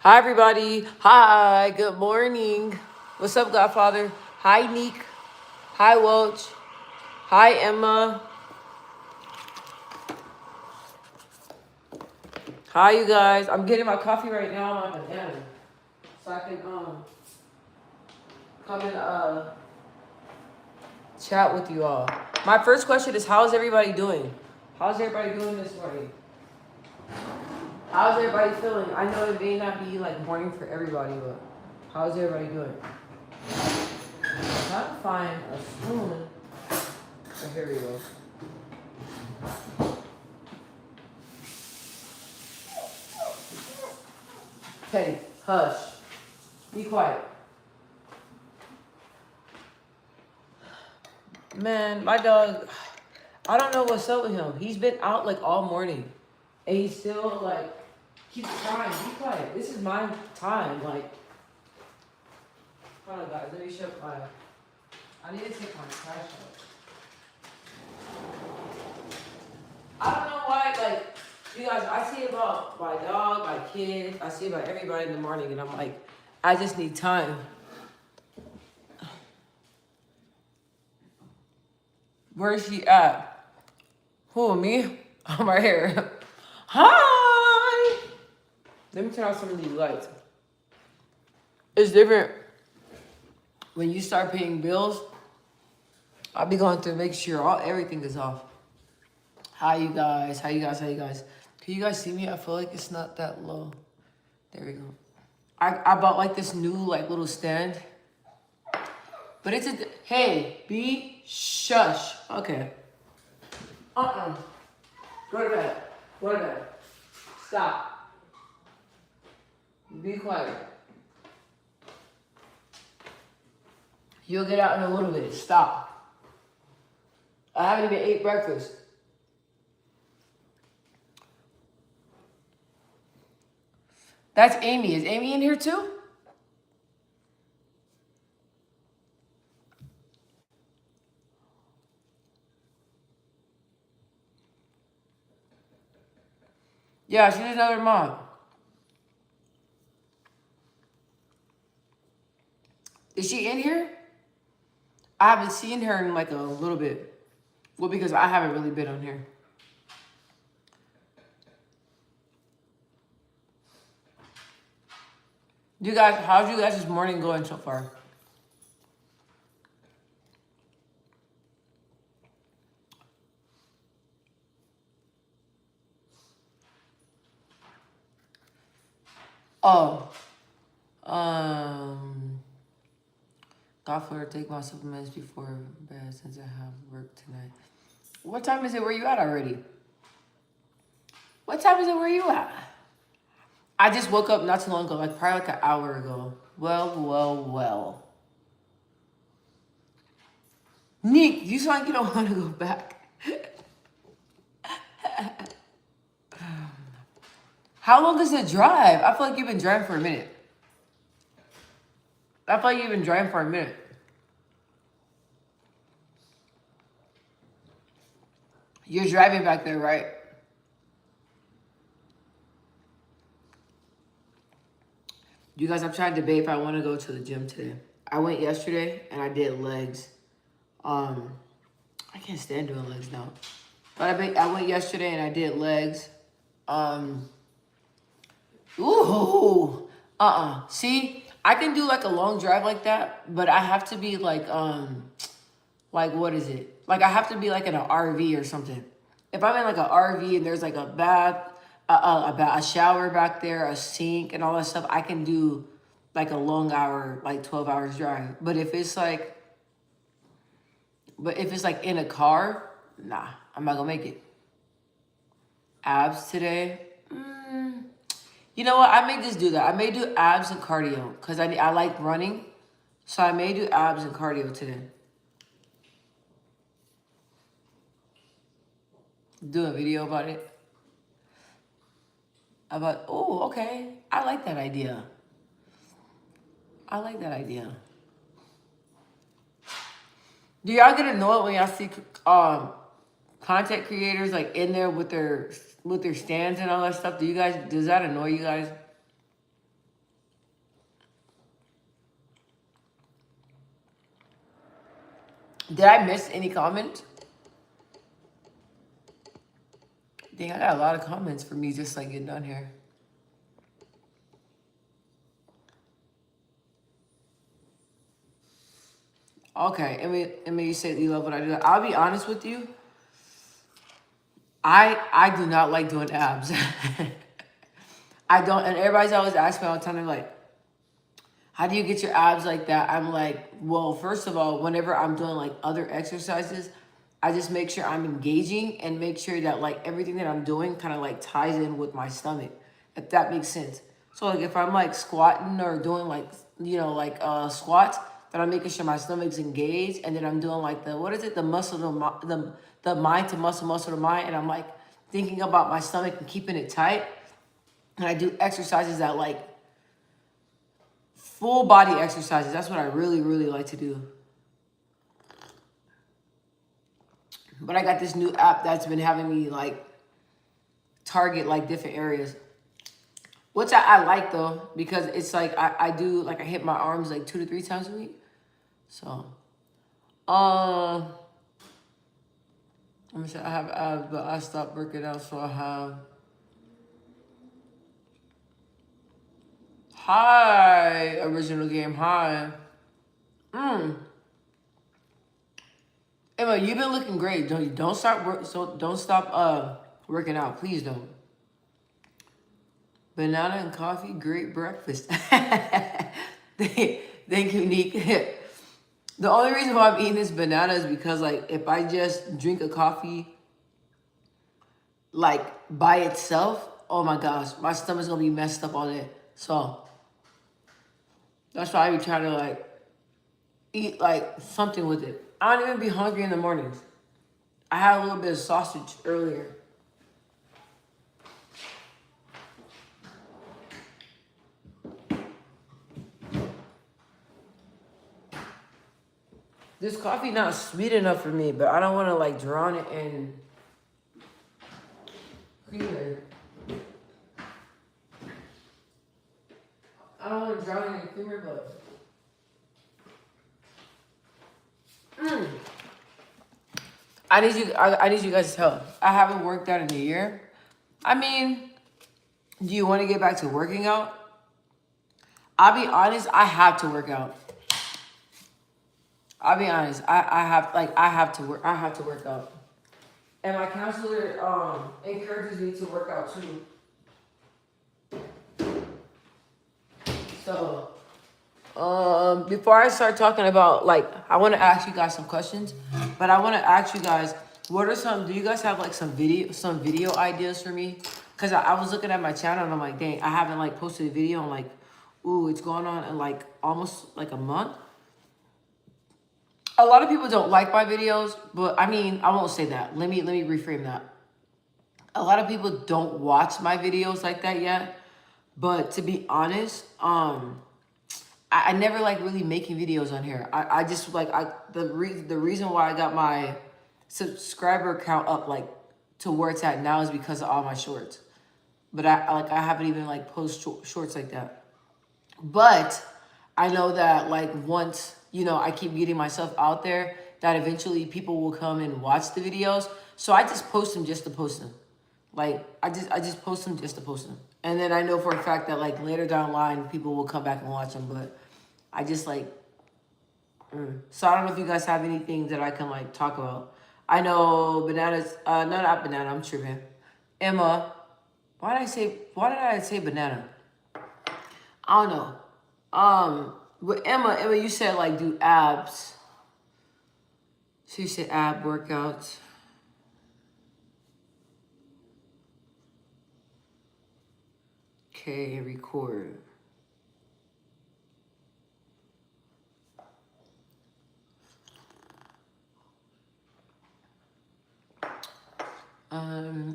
Hi, everybody. Hi, good morning. What's up, Godfather? Hi, Neek. Hi, Welch. Hi, Emma. Hi, you guys. I'm getting my coffee right now. I'm at banana. So I can come and chat with you all. My first question is, how's everybody doing? How's everybody doing this morning? How's everybody feeling? I know it may not be like morning for everybody, but how's everybody doing? I'm trying to find a spoon. Oh, here we go. Teddy, hush. Be quiet. Man, my dog, I don't know what's up with him. He's been out like all morning. And he's still like, keeps trying. Be quiet. This is my time. Like, hold on, guys. Let me shut my. I need to take my trash out. I don't know why, like, you guys, I see about my dog, my kids, I see about everybody in the morning, and I'm like, I just need time. Where's she at? Who, me? I'm right here. Hi! Let me turn off some of these lights. It's different when you start paying bills. I'll be going through make sure everything is off. Hi, you guys. How you guys? How you guys? Can you guys see me? I feel like it's not that low. There we go. I bought like this new like little stand. But it's a, hey, be shush. Okay. Go to bed. Go to bed. Stop. Be quiet. You'll get out in a little bit. Stop. I haven't even ate breakfast. That's Amy. Is Amy in here too? Yeah, she's another mom. Is she in here? I haven't seen her in like a little bit. Well, because I haven't really been on here. You guys, how's you guys' morning going so far? Oh, got for take my supplements before bed since I have work tonight. What time is it where you at already? What time is it where you at? I just woke up not too long ago, like probably like an hour ago. Well. Nick, you sound like you don't want to go back. How long is the drive? I feel like you've been driving for a minute. I feel like you've been driving for a minute. You're driving back there, right? You guys, I'm trying to debate if I want to go to the gym today. I went yesterday and I did legs. I can't stand doing legs now. But I went yesterday and I did legs. Ooh. See, I can do like a long drive like that, but I have to be like what is it? Like I have to be like in an RV or something. If I'm in like an RV and there's like a bath, a shower back there, a sink, and all that stuff, I can do like a long hour, like 12 hours drive. But if it's like in a car, nah, I'm not gonna make it. Abs today. You know what? I may just do that. I may do abs and cardio because I like running. So I may do abs and cardio today. Do a video about it. Oh, okay. I like that idea. Do y'all get annoyed when y'all see content creators like in there with their stands and all that stuff? Does that annoy you guys? Did I miss any comments? Dang, I got a lot of comments for me just like getting done here. Okay, Emmy, you said you love what I do. I'll be honest with you. I do not like doing abs. I don't, and everybody's always asking me all the time, they're like, how do you get your abs like that? I'm like, well, first of all, whenever I'm doing like other exercises, I just make sure I'm engaging and make sure that like everything that I'm doing kind of like ties in with my stomach, if that makes sense. So like if I'm like squatting or doing like, like squats, then I'm making sure my stomach's engaged, and then I'm doing like what is it? The muscle to the mind to muscle, muscle to mind, and I'm like thinking about my stomach and keeping it tight. And I do exercises that like full body exercises. That's what I really, really like to do. But I got this new app that's been having me like target like different areas, which I like though, because it's like I do like I hit my arms like 2 to 3 times a week. So, let me say I have abs, but I stopped working out, so I have. Hi, original game. Hi. Emma, you've been looking great. Don't stop don't stop working out. Please don't. Banana and coffee, great breakfast. Thank you, Nick. The only reason why I'm eating this banana is because like if I just drink a coffee like by itself, oh my gosh, my stomach's gonna be messed up all day. So that's why I be trying to like eat like something with it. I don't even be hungry in the mornings. I had a little bit of sausage earlier. This coffee not sweet enough for me, but I don't want to like drown it in creamer. I don't want to drown it in creamer, but I need you guys' help. I haven't worked out in a year. I mean, do you want to get back to working out? I'll be honest, I have to work out. I'll be honest, I have to work out. And my counselor encourages me to work out too. So before I start talking about like I want to ask you guys some questions, but I want to ask you guys what are some do you guys have like some video ideas for me? Because I was looking at my channel and I'm like, dang, I haven't like posted a video and like, ooh, it's going on in like almost like a month. A lot of people don't like my videos, but I mean, I won't say that. Let me reframe that. A lot of people don't watch my videos like that yet, but to be honest, I never like really making videos on here. I just like the reason why I got my subscriber count up like to where it's at now is because of all my shorts. But I haven't even like post shorts like that. But I know that like once, I keep getting myself out there, that eventually people will come and watch the videos. So I just post them just to post them. Like I just post them just to post them. And then I know for a fact that like later down the line people will come back and watch them, but I just like So I don't know if you guys have anything that I can like talk about. I know bananas no, not banana, I'm tripping. Emma, why did I say banana? I don't know. With Emma, you said like do abs. So you said ab workouts. Okay, record.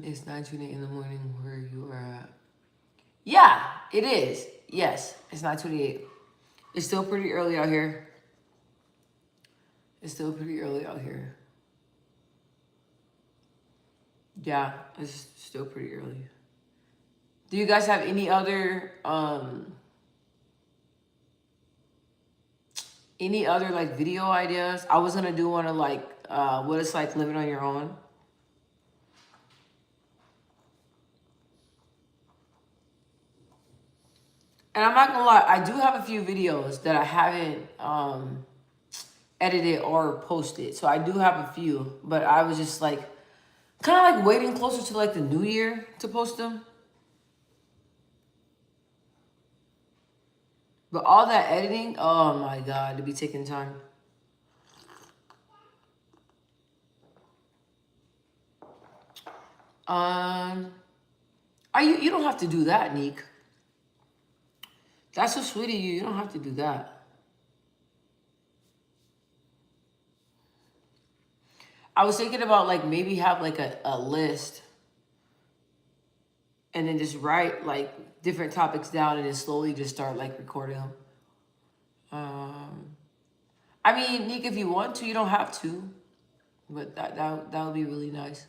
It's 9:28 in the morning where you are at. Yeah, it is. Yes, it's 9:28. It's still pretty early out here. It's still pretty early out here. Yeah, it's still pretty early. Do you guys have any other Any other like video ideas? I was gonna do one of like what it's like living on your own. And I'm not gonna lie, I do have a few videos that I haven't edited or posted. So I do have a few, but I was just like kind of like waiting closer to like the new year to post them. But all that editing, oh my God, to be taking time. You don't have to do that, Neek. That's so sweet of you. You don't have to do that. I was thinking about like maybe have like a list and then just write like different topics down and then slowly just start like recording them. I mean, Nick, if you want to, you don't have to, but that would be really nice.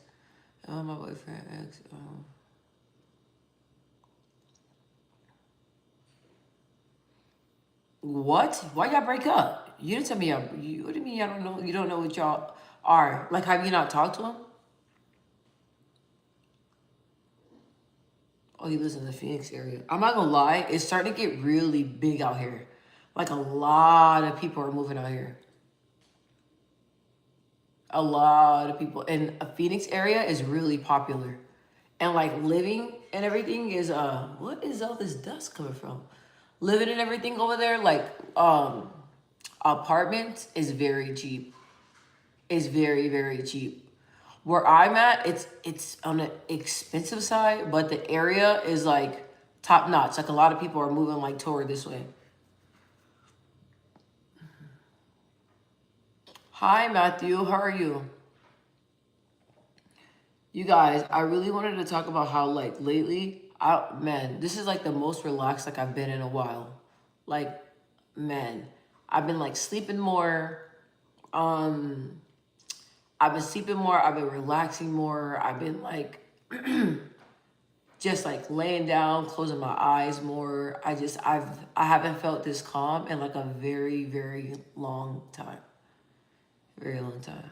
My boyfriend ex. What? Why y'all break up? You didn't tell me y'all. What do you mean y'all don't know? You don't know what y'all are. Like, have you not talked to him? Oh, he lives in the Phoenix area. I'm not gonna lie, it's starting to get really big out here. Like a lot of people are moving out here. A lot of people. And a Phoenix area is really popular. And like living and everything is what is all this dust coming from? Living and everything over there, like apartments is very cheap. It's very, very cheap. Where I'm at, it's on the expensive side, but the area is like top notch. Like a lot of people are moving like toward this way. Hi Matthew, how are you? You guys, I really wanted to talk about how like lately, man, this is like the most relaxed like I've been in a while. Like, man, I've been like sleeping more. Um, I've been sleeping more. I've been relaxing more. I've been like just like laying down, closing my eyes more. I haven't felt this calm in like a very, very long time. Very long time.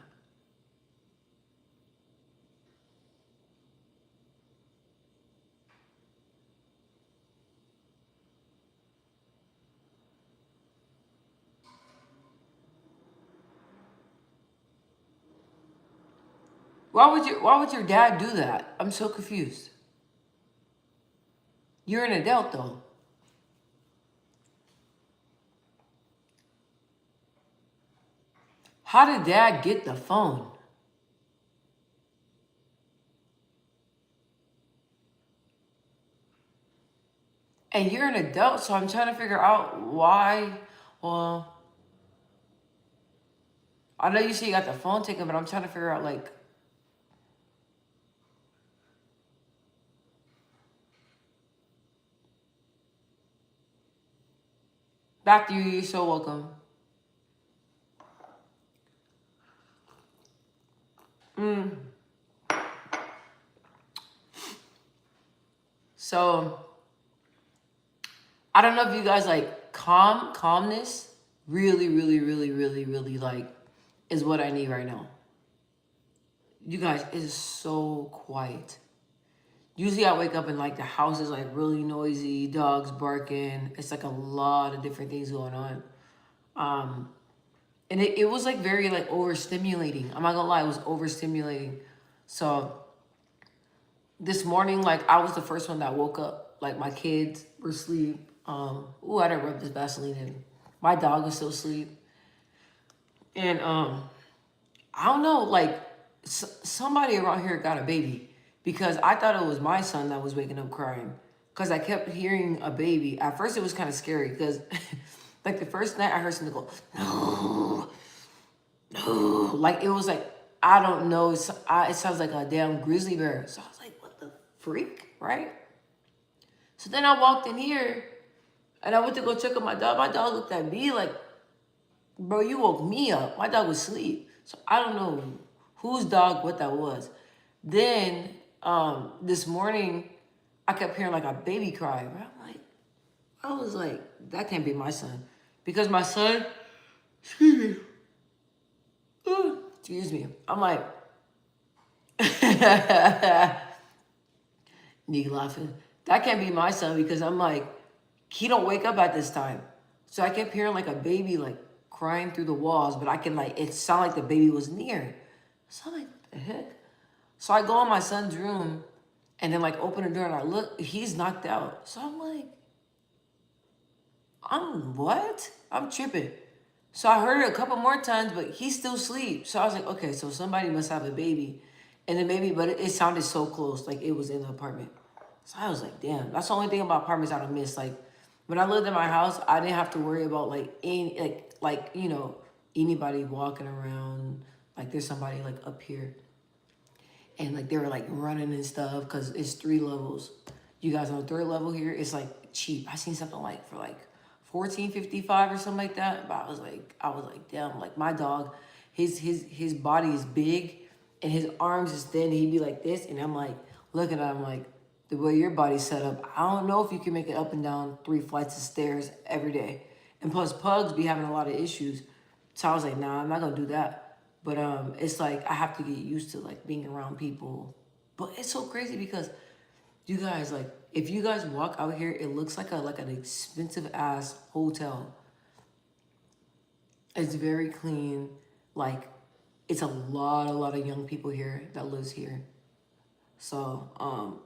Why would your dad do that? I'm so confused. You're an adult though. How did dad get the phone? And you're an adult, so I'm trying to figure out why. Well, I know you say you got the phone taken, but I'm trying to figure out like back to you. You're so welcome. So I don't know if you guys like calmness. Really, really, really, really, really like is what I need right now. You guys, it is so quiet. Usually I wake up and like the house is like really noisy, dogs barking. It's like a lot of different things going on. Um, and it was like very like overstimulating. I'm not gonna lie, it was overstimulating. So this morning, like I was the first one that woke up. Like my kids were asleep. I didn't rub this Vaseline in. My dog was still asleep. And I don't know, like somebody around here got a baby because I thought it was my son that was waking up crying because I kept hearing a baby. At first, it was kind of scary because, like, the first night I heard something go, no, no, like it was like I don't know. It sounds like a damn grizzly bear. So I was like, what the freak, right? So then I walked in here and I went to go check on my dog. My dog looked at me like, bro, you woke me up. My dog was asleep. So I don't know whose dog, what that was. Then this morning, I kept hearing like a baby cry. I was like, that can't be my son. Because my son Excuse me. Excuse me. I'm like, Nick laughing. That can't be my son because I'm like, he don't wake up at this time. So I kept hearing like a baby like crying through the walls, but I can like, it sounded like the baby was near. So I'm like, what the heck? So I go in my son's room and then like open the door and I look, he's knocked out. So I'm like, I'm what? I'm tripping. So I heard it a couple more times, but he still sleeps. So I was like, okay, so somebody must have a baby. And then maybe, but it sounded so close, like it was in the apartment. So I was like, damn, that's the only thing about apartments I don't miss. Like when I lived in my house, I didn't have to worry about like any you know, anybody walking around. Like there's somebody like up here. And like they were like running and stuff because it's 3 levels. You guys on the 3rd level here, it's like cheap. I seen something like for like 14.55 or something like that. But I was like, damn, like my dog, his body is big and his arms is thin. He'd be like this, and I'm like looking at him like the way your body's set up. I don't know if you can make it up and down 3 flights of stairs every day. And plus, pugs be having a lot of issues. So I was like, nah, I'm not gonna do that. But it's like I have to get used to like being around people. But it's so crazy because you guys like if you guys walk out here, it looks like an expensive ass hotel. It's very clean. Like it's a lot of young people here that lives here. So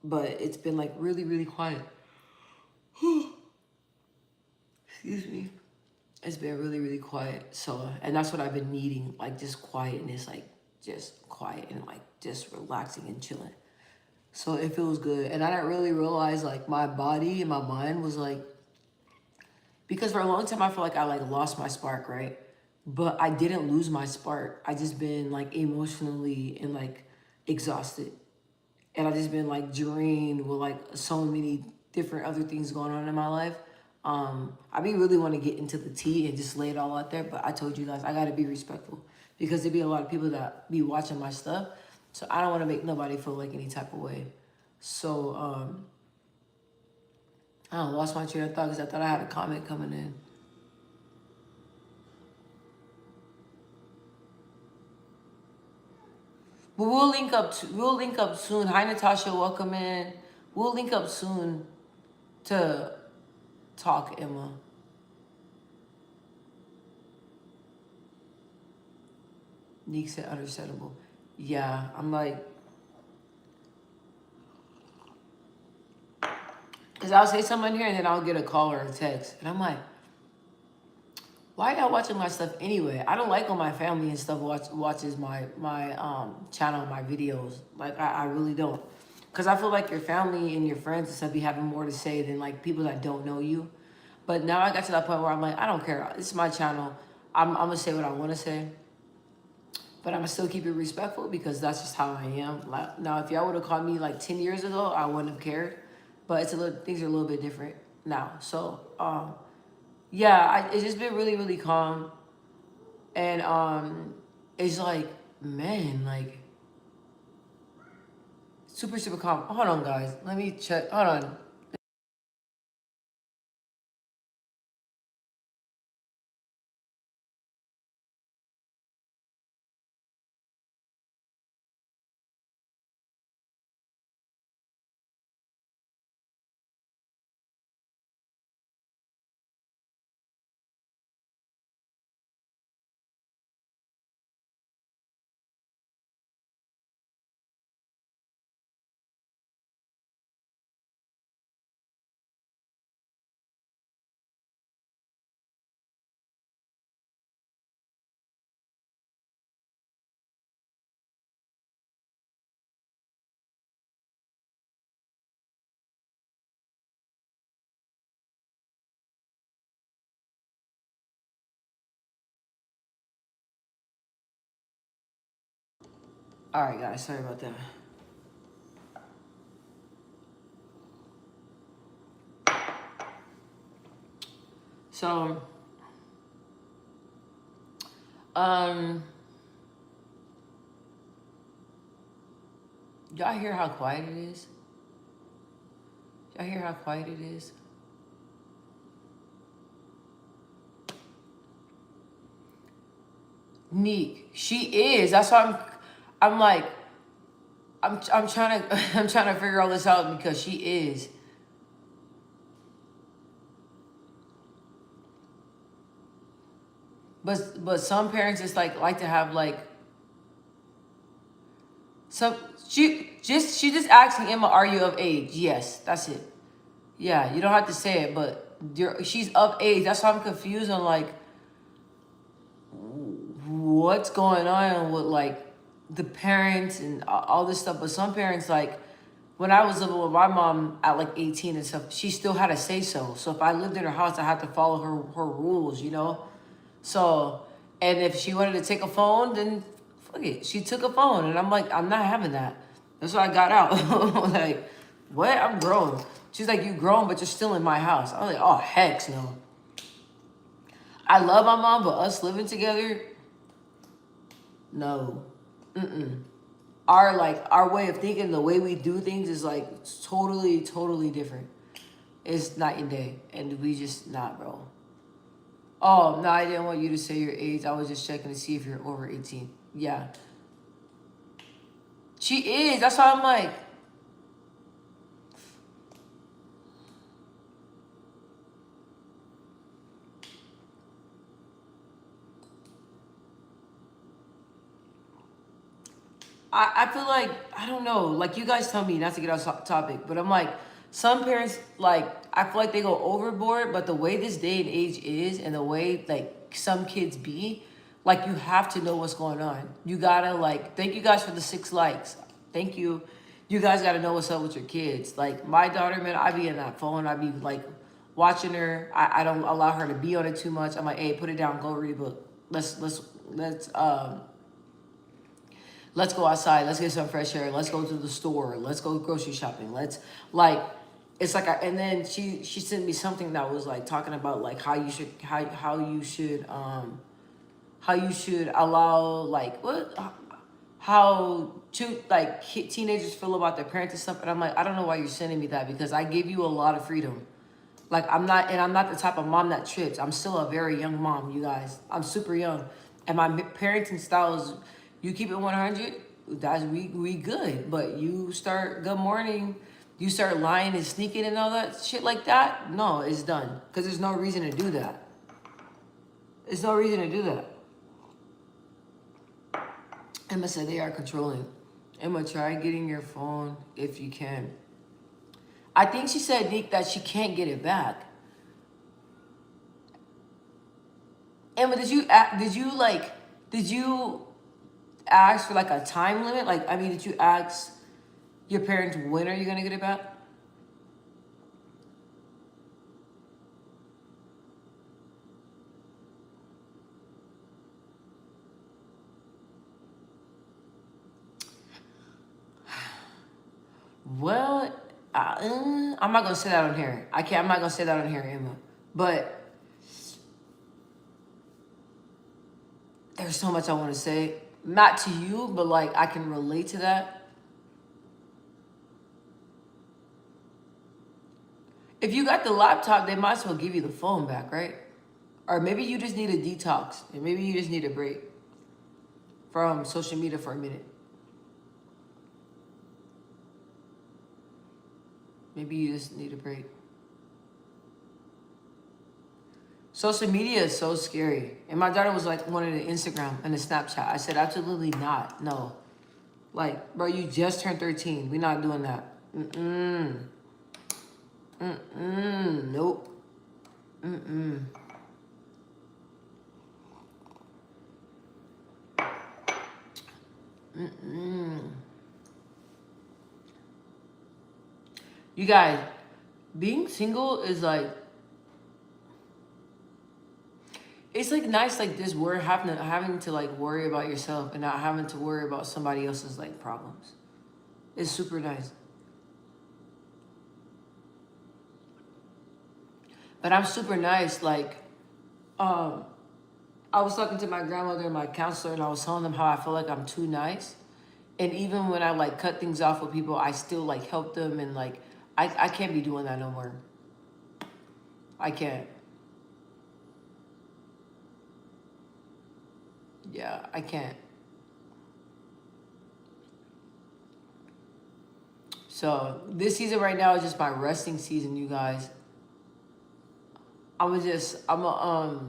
but it's been like really, really quiet. Excuse me. It's been really, really quiet. So, and that's what I've been needing, like just quietness, like just quiet and like just relaxing and chilling. So it feels good. And I didn't really realize like my body and my mind was like, because for a long time I feel like I like lost my spark, right? But I didn't lose my spark. I just been like emotionally and like exhausted. And I just been like drained with like so many different other things going on in my life. I be really want to get into the tea and just lay it all out there, but I told you guys I gotta be respectful because there be a lot of people that be watching my stuff, so I don't want to make nobody feel like any type of way. So I don't know, lost my train of thought because I thought I had a comment coming in. But we'll link up. We'll link up soon. Hi Natasha, welcome in. We'll link up soon to talk, Emma. Neek said understandable. Yeah, I'm like, because I'll say something here and then I'll get a call or a text. And I'm like, why y'all watching my stuff anyway? I don't like when my family and stuff watches my channel, my videos. Like, I really don't. Because I feel like your family and your friends and stuff be having more to say than like people that don't know you. But now I got to that point where I'm like, I don't care. This is my channel. I'm going to say what I want to say. But I'm going to still keep it respectful because that's just how I am. Like, now, if y'all would have called me like 10 years ago, I wouldn't have cared. But things are a little bit different now. So, yeah, it's just been really, really calm. And it's like, man, like, super, super calm. Hold on, guys. Let me check. Hold on. All right, guys. Sorry about that. So, um, y'all hear how quiet it is? Y'all hear how quiet it is? Neek. She is. That's why I'm like, I'm trying to I'm trying to figure all this out because she is. But some parents just like to have like some she just asking Emma, are you of age? Yes, that's it. Yeah, you don't have to say it, but she's of age. That's why I'm confused on like what's going on with like the parents and all this stuff. But some parents like when I was living with my mom at like 18 and stuff, she still had to say so. So if I lived in her house, I had to follow her rules, you know? So, and if she wanted to take a phone, then fuck it. She took a phone. And I'm like, I'm not having that. That's why I got out. Like, what? I'm grown. She's like, you grown, but you're still in my house. I was like, oh, heck no. I love my mom, but us living together, no. Mm-mm. Our way of thinking, the way we do things is like totally different. It's night and day. And we just not, bro. Oh, no, I didn't want you to say your age. I was just checking to see if you're over 18. Yeah. She is. That's why I'm like, I feel like, I don't know, like you guys tell me not to get off topic, but I'm like, some parents, like, I feel like they go overboard, but the way this day and age is and the way, like, some kids be, like, you have to know what's going on. You gotta, like, thank you guys for the 6 likes. Thank you. You guys gotta know what's up with your kids. Like, my daughter, man, I be in that phone. I be, like, watching her. I don't allow her to be on it too much. I'm like, hey, put it down. Go read a book. Let's go outside. Let's get some fresh air. Let's go to the store. Let's go grocery shopping. Let's like, it's like, and then she sent me something that was like talking about like how you should allow like what how like teenagers feel about their parents and stuff. And I'm like, I don't know why you're sending me that because I gave you a lot of freedom. Like I'm not the type of mom that trips. I'm still a very young mom, you guys. I'm super young, and my parenting style is, you keep it 100. That's we good. But you start good morning, you start lying and sneaking and all that shit like that. No, it's done because there's no reason to do that. There's no reason to do that. Emma said they are controlling. Emma, try getting your phone if you can. I think she said, Nick, that she can't get it back. Emma, did you ask for like a time limit? Like, I mean, did you ask your parents when are you gonna get it back? Well, I'm not gonna say that on here. I can't. I'm not gonna say that on here, Emma. But there's so much I want to say. Not to you, but like I can relate to that. If you got the laptop, they might as well give you the phone back, right? Or maybe you just need a detox, and maybe you just need a break from social media for a minute. Maybe you just need a break. Social media is so scary. And my daughter was like, wanted an Instagram and a Snapchat. I said, absolutely not. No. Like, bro, you just turned 13. We're not doing that. Nope. You guys, being single is like, it's like nice like this. We're having to like worry about yourself and not having to worry about somebody else's like problems. It's super nice. But I'm super nice. Like, I was talking to my grandmother and my counselor, and I was telling them how I feel like I'm too nice. And even when I like cut things off with people, I still like help them, and like I can't be doing that no more. I can't. Yeah, I can't. So this season right now is just my resting season, you guys. I'm a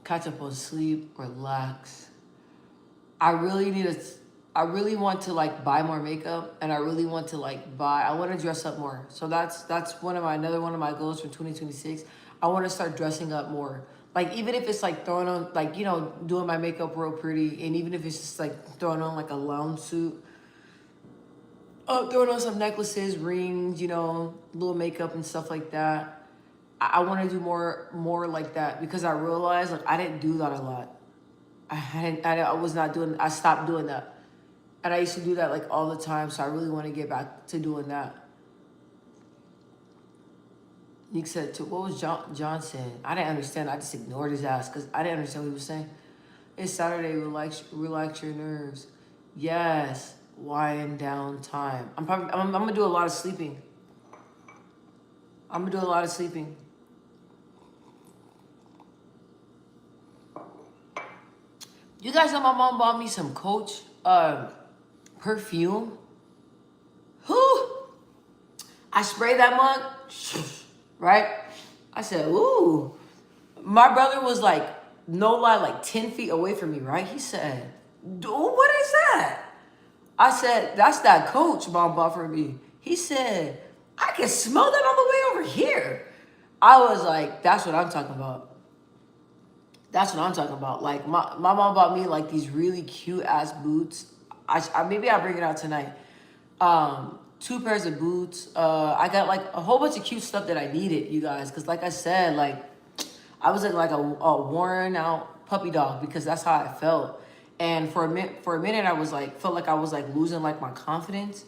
catch up on sleep, relax. I really need to. I really want to like buy more makeup, and I really want to like buy. I want to dress up more. So that's one of my another one of my goals for 2026. I want to start dressing up more. Like even if it's like throwing on like doing my makeup real pretty, and even if it's just like throwing on like a lounge suit, throwing on some necklaces, rings, little makeup and stuff like that. I want to do more like that because I realized like I didn't do that a lot. I was not doing. I stopped doing that, and I used to do that like all the time. So I really want to get back to doing that. Nick said, to what was John saying? I didn't understand. I just ignored his ass because I didn't understand what he was saying. It's Saturday. Relax your nerves. Yes, wind down time. I'm gonna do a lot of sleeping. I'm gonna do a lot of sleeping. You guys know my mom bought me some Coach perfume. Whew. I sprayed that mug, right? I said, ooh. My brother was like, no lie, like 10 feet away from me, right? He said, dude, what is that? I said, that's that Coach mom bought for me. He said, I can smell that on the way over here. I was like, that's what I'm talking about. That's what I'm talking about. Like my mom bought me like these really cute ass boots. Maybe I'll bring it out tonight. 2 pairs of boots. I got like a whole bunch of cute stuff that I needed, you guys. Cause like I said, like I was like a worn out puppy dog because that's how I felt. And for a minute, I was like felt like I was like losing like my confidence.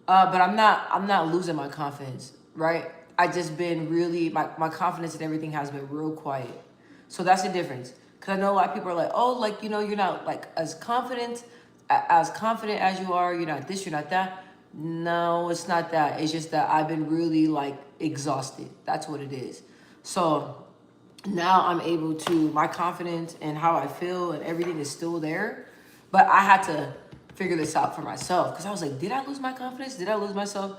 But I'm not losing my confidence, right? I just been really my confidence and everything has been real quiet. So that's the difference. Cause I know a lot of people are like, oh, like you're not like as confident as you are. You're not this, you're not that. No, it's not that. It's just that I've been really like exhausted. That's what it is. So now I'm able to, my confidence and how I feel and everything is still there. But I had to figure this out for myself because I was like, did I lose my confidence? Did I lose myself?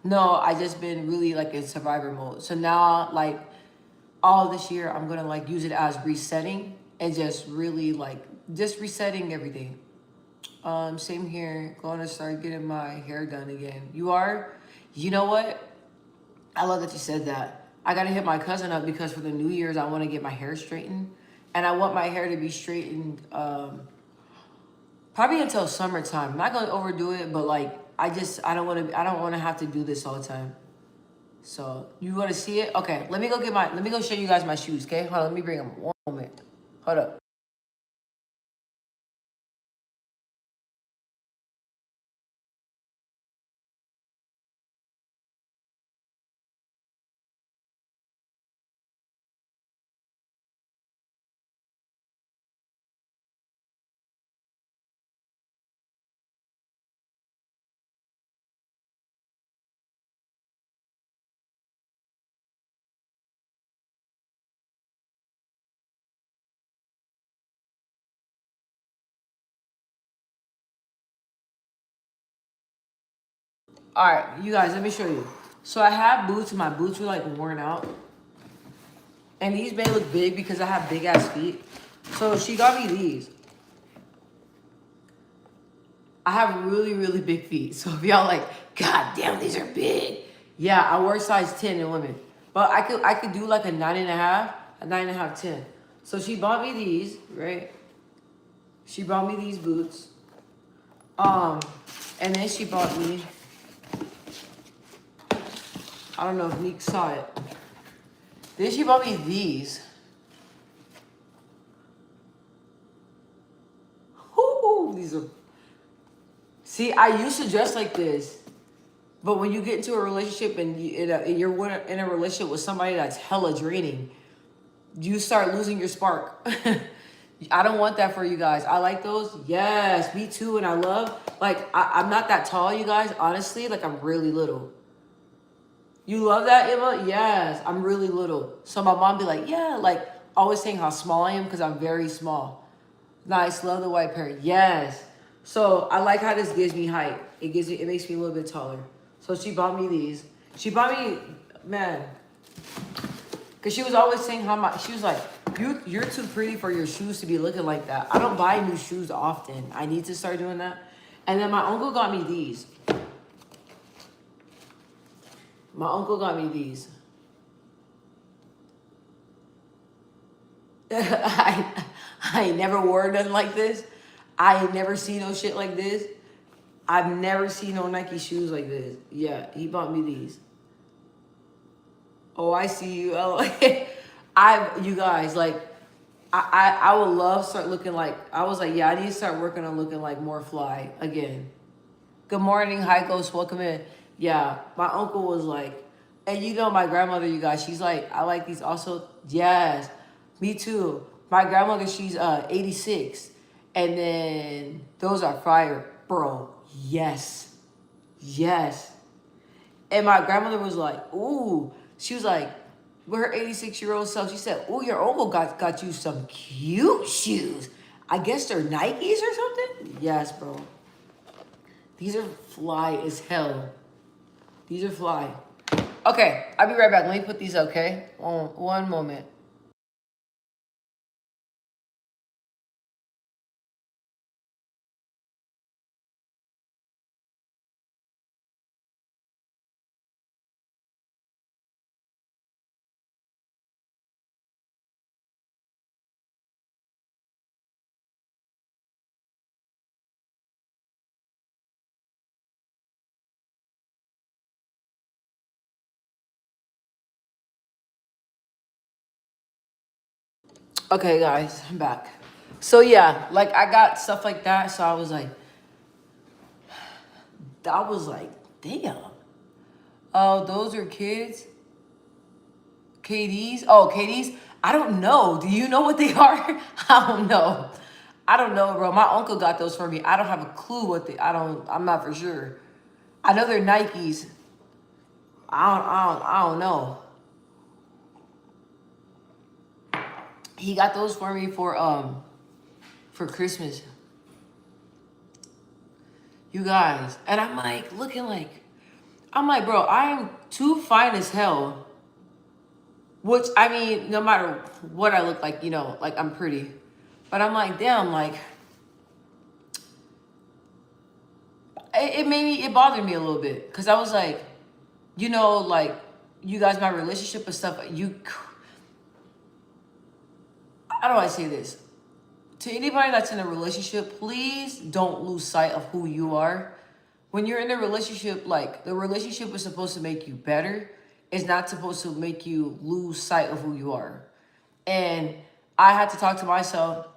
No, I just been really like in survivor mode. So now like all this year, I'm gonna like use it as resetting and just really like just resetting everything. Same here. Going to start getting my hair done again. You are? You know what? I love that you said that. I gotta hit my cousin up because for the New Year's I want to get my hair straightened, and I want my hair to be straightened probably until summertime. I'm not gonna overdo it, but like I don't want to have to do this all the time. So you want to see it? Okay, let me go show you guys my shoes. Okay, hold on, let me bring them. One moment. Hold up. All right, you guys, let me show you. So I have boots, and my boots were like worn out, and these may look big because I have big ass feet. So she got me these. I have really, really big feet. So if y'all like, God damn, these are big. Yeah, I wear size 10 in women. But I could do like a 9.5, a 9.5, 10. So she bought me these, right? She bought me these boots. And then she bought me, I don't know if Neek saw it. Then she bought me these. Ooh, these are. See, I used to dress like this. But when you get into a relationship and you're in a relationship with somebody that's hella draining, you start losing your spark. I don't want that for you guys. I like those. Yes, me too. And I love, like, I'm not that tall, you guys. Honestly, like, I'm really little. You love that, Emma? Yes, I'm really little. So my mom be like, yeah, like, always saying how small I am because I'm very small. Nice, love the white pair. Yes. So I like how this gives me height. It makes me a little bit taller. So she bought me these. She bought me, man, because she was always saying how much, she was like, you're too pretty for your shoes to be looking like that. I don't buy new shoes often. I need to start doing that. And then my uncle got me these. My uncle got me these. I ain't never wore nothing like this. I ain't never seen no shit like this. I've never seen no Nike shoes like this. Yeah, he bought me these. Oh, I see you. Oh, you guys, like, I would love start looking like, I was like, yeah, I need to start working on looking like more fly again. Good morning, hi Ghost, welcome in. Yeah, my uncle was like, and you know my grandmother, you guys, she's like, I like these also. Yes, me too. My grandmother, she's 86. And then those are fire, bro. Yes. Yes. And my grandmother was like, ooh, she was like, with her 86-year-old self, she said, ooh, your uncle got you some cute shoes. I guess they're Nikes or something? Yes, bro. These are fly as hell. These are fly. Okay, I'll be right back. Let me put these, okay? One moment. Okay, guys, I'm back. So yeah, like I got stuff like that. So I was like, damn. Oh, those are kids. KDs. Oh, KDs. I don't know. Do you know what they are? I don't know. I don't know, bro. My uncle got those for me. I don't have a clue what they. I'm not for sure. I know they're Nikes. I don't know. He got those for me for Christmas. You guys, and I'm like looking like, I'm like, bro, I am too fine as hell. Which I mean, no matter what I look like, you know, like I'm pretty. But I'm like, damn, like it bothered me a little bit because I was like, you know, like you guys, my relationship and stuff. How do I say this? To anybody that's in a relationship, please don't lose sight of who you are. When you're in a relationship, like the relationship is supposed to make you better. It's not supposed to make you lose sight of who you are. And I had to talk to myself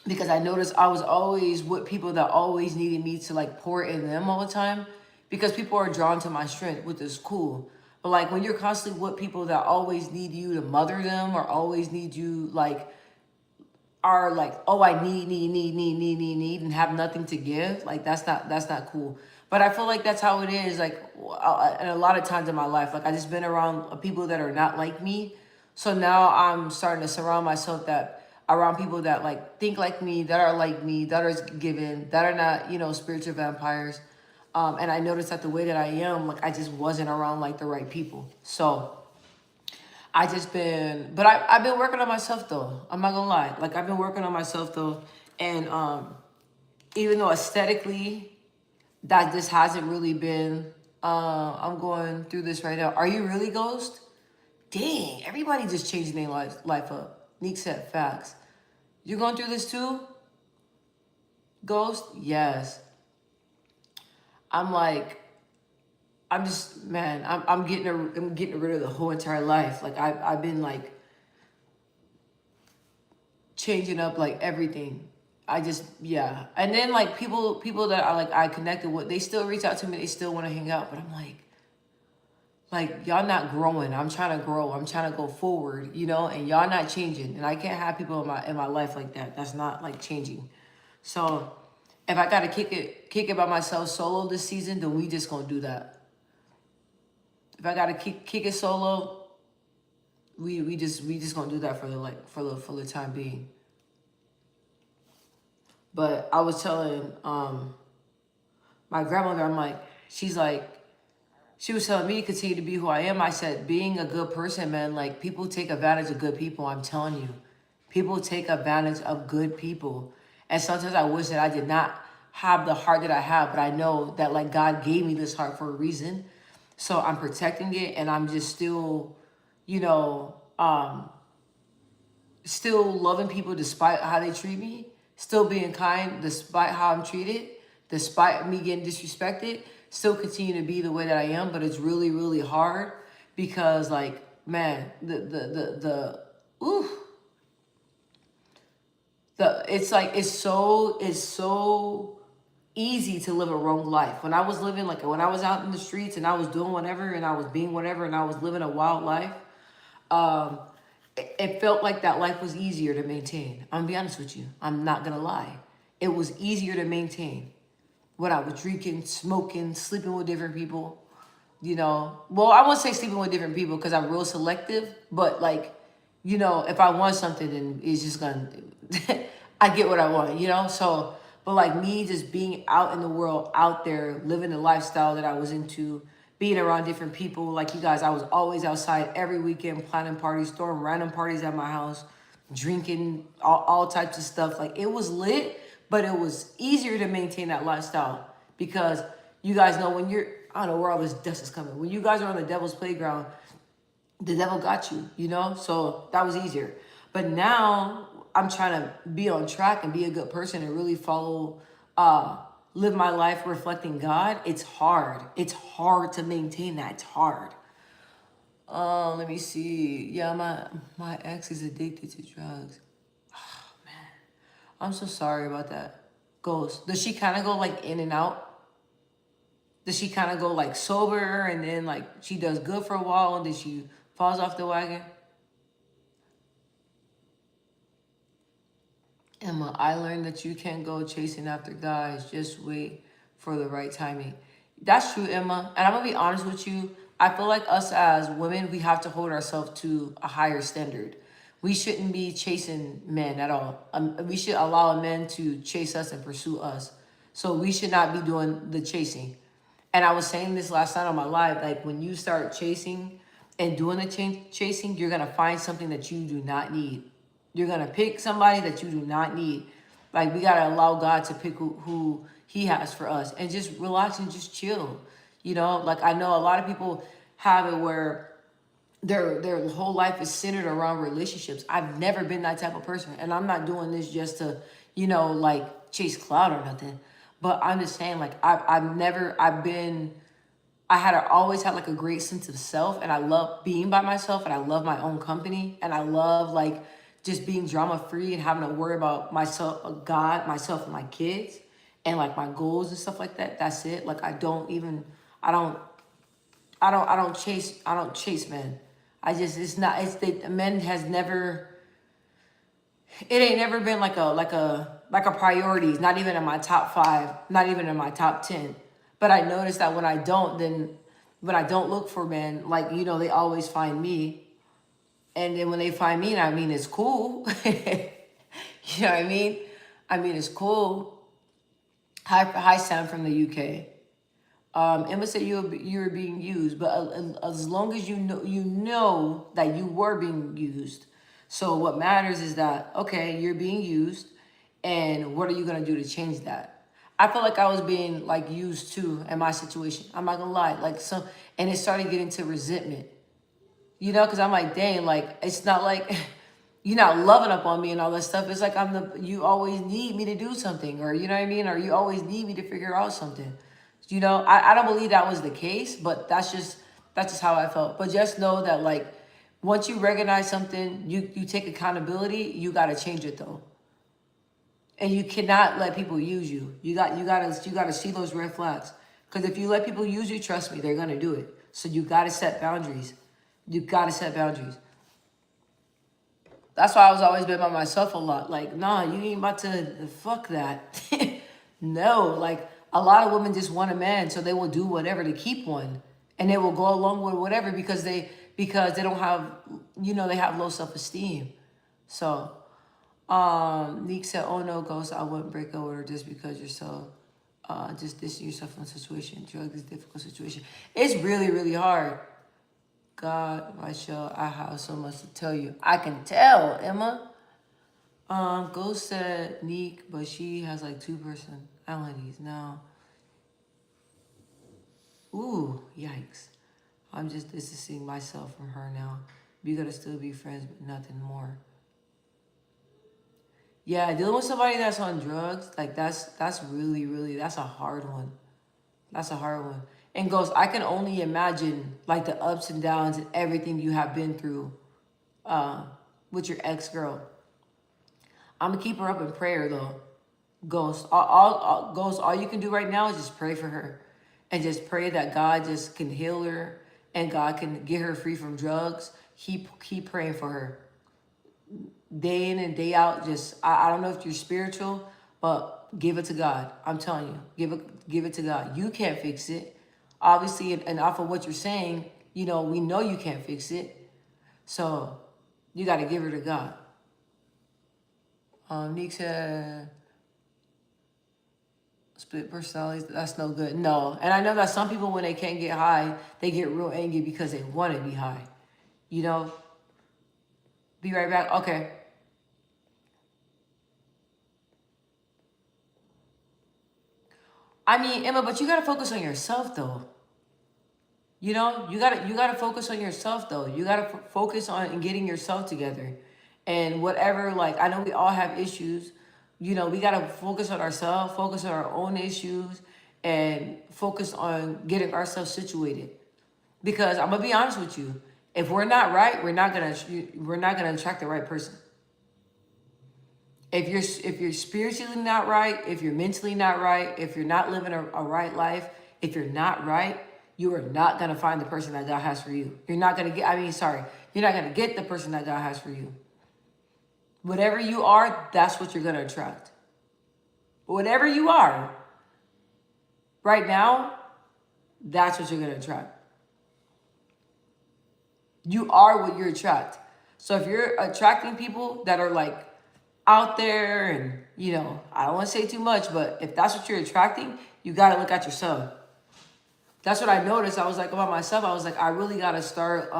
because I noticed I was always with people that always needed me to like pour in them all the time because people are drawn to my strength, which is cool. But like when you're constantly with people that always need you to mother them or always need you like are like, oh, I need, and have nothing to give. Like that's not cool. But I feel like that's how it is. Like, and a lot of times in my life, like I just been around people that are not like me. So now I'm starting to surround myself around people that like think like me, that are like me, that are given, that are not, you know, spiritual vampires. And I noticed that the way that I am, like I just wasn't around like the right people. So I just been, but I've been working on myself though. I'm not gonna lie. Like I've been working on myself though. And even though aesthetically that this hasn't really been, I'm going through this right now. Are you really Ghost? Dang, everybody just changing their life up. Neek said facts. You going through this too? Ghost? Yes. I'm like, I'm just, man, I'm getting rid of the whole entire life. Like I've been like changing up like everything. I just, yeah. And then like people that I connected with, they still reach out to me, they still want to hang out, but I'm like y'all not growing. I'm trying to grow. I'm trying to go forward, you know, and y'all not changing. And I can't have people in my life like that. That's not like changing. So if I gotta kick it by myself solo this season, then we just gonna do that. If I gotta kick it solo, we just gonna do that for the time being. But I was telling my grandmother, I'm like, she's like, she was telling me to continue to be who I am. I said, being a good person, man, like people take advantage of good people. I'm telling you, people take advantage of good people. And sometimes I wish that I did not have the heart that I have, but I know that like God gave me this heart for a reason. So I'm protecting it, and I'm just still, you know, still loving people despite how they treat me, still being kind despite how I'm treated, despite me getting disrespected, still continue to be the way that I am. But it's really, really hard because like, man, ooh, it's like, it's so easy to live a wrong life. When I was living, like when I was out in the streets and I was doing whatever and I was being whatever and I was living a wild life, um, it felt like that life was easier to maintain. I'm gonna be honest with you. I'm not gonna lie. It was easier to maintain when I was drinking, smoking, sleeping with different people. You know, well, I won't say sleeping with different people because I'm real selective, but like, you know, if I want something, then it's just gonna, I get what I want, you know? So, but like me just being out in the world, out there, living the lifestyle that I was into, being around different people, like you guys, I was always outside every weekend, planning parties, throwing random parties at my house, drinking all types of stuff. Like it was lit, but it was easier to maintain that lifestyle because you guys know when you're, I don't know where all this dust is coming. When you guys are on the devil's playground, the devil got you, you know? So that was easier. But now I'm trying to be on track and be a good person and really follow, live my life reflecting God. It's hard. It's hard to maintain that. It's hard. Let me see. Yeah, my ex is addicted to drugs. I'm so sorry about that. Ghost. Does she kind of go like in and out? Does she kind of go like sober and then like she does good for a while and then she falls off the wagon? Emma, I learned that you can't go chasing after guys. Just wait for the right timing. That's true, Emma. And I'm going to be honest with you. I feel like us as women, we have to hold ourselves to a higher standard. We shouldn't be chasing men at all. We should allow men to chase us and pursue us. So we should not be doing the chasing. And I was saying this last night on my live, like when you start chasing and doing the chasing, you're going to find something that you do not need. You're going to pick somebody that you do not need. Like we got to allow God to pick who he has for us and just relax and just chill. You know, like I know a lot of people have it where their whole life is centered around relationships. I've never been that type of person. And I'm not doing this just to, you know, like chase clout or nothing. But I'm just saying, like, I had always had like a great sense of self, and I love being by myself, and I love my own company, and I love like just being drama free and having to worry about myself, God, myself, and my kids, and like my goals and stuff like that. That's it. Like I don't, I don't chase men. I just, it's not, it's the men has never, it ain't never been like a priority. It's not even in my top 5, not even in my top 10. But I noticed that when I don't, then when I don't look for men, like, you know, they always find me. And then when they find me, I mean, it's cool. You know what I mean? I mean, it's cool. Hi, Sam from the UK. Emma said you were being used, but as long as you know that you were being used. So what matters is that okay, you're being used, and what are you gonna do to change that? I feel like I was being like used too in my situation. I'm not gonna lie, like some, and it started getting to resentment. You know, because I'm like, dang, like it's not like you're not loving up on me and all that stuff. It's like you always need me to do something, or you know what I mean, or you always need me to figure out something. You know, I don't believe that was the case, but that's just how I felt. But just know that like once you recognize something, you take accountability. You gotta change it though, and you cannot let people use you. You gotta see those red flags. Because if you let people use you, trust me, they're gonna do it. So you gotta set boundaries. You gotta set boundaries. That's why I was always been by myself a lot. Like, nah, you ain't about to fuck that. No, like a lot of women just want a man, so they will do whatever to keep one, and they will go along with whatever because they don't have, you know, they have low self esteem. So Neek said, oh no, Ghost, I wouldn't break up with her just because you're so, just dissing yourself from the situation. Drug is a difficult situation. It's really, really hard. God, Michelle, I have so much to tell you. I can tell, Emma. Ghost said Neek, but she has like 2 personalities now. Ooh, yikes. I'm just distancing myself from her now. We gotta still be friends, but nothing more. Yeah, dealing with somebody that's on drugs, like that's really, really, that's a hard one. That's a hard one. And Ghost, I can only imagine like the ups and downs and everything you have been through with your ex-girl. I'm gonna keep her up in prayer though. Ghost, Ghost, all you can do right now is just pray for her. And just pray that God just can heal her and God can get her free from drugs. Keep praying for her. Day in and day out, just I don't know if you're spiritual, but give it to God. I'm telling you, give it to God. You can't fix it. Obviously, and off of what you're saying, we know you can't fix it. So you got to give her to God. Nick said, split personalities, that's no good. No. And I know that some people, when they can't get high, they get real angry because they want to be high. Be right back. Okay. I mean, Emma, but you got to focus on yourself, though. You gotta focus on yourself, though. You got to focus on getting yourself together. And whatever, like, I know we all have issues. We got to focus on ourselves, focus on our own issues, and focus on getting ourselves situated. Because I'm going to be honest with you. If we're not right, we're not gonna attract the right person. If you're spiritually not right, if you're mentally not right, if you're not living a right life, if you're not right, you are not gonna find the person that God has for you. You're not gonna get the person that God has for you. Whatever you are, that's what you're gonna attract. Whatever you are, right now, that's what you're gonna attract. You are what you attract. So if you're attracting people that are like out there and, I don't want to say too much, but if that's what you're attracting, you got to look at yourself. That's what I noticed. I was like about myself. I was like, I really got to start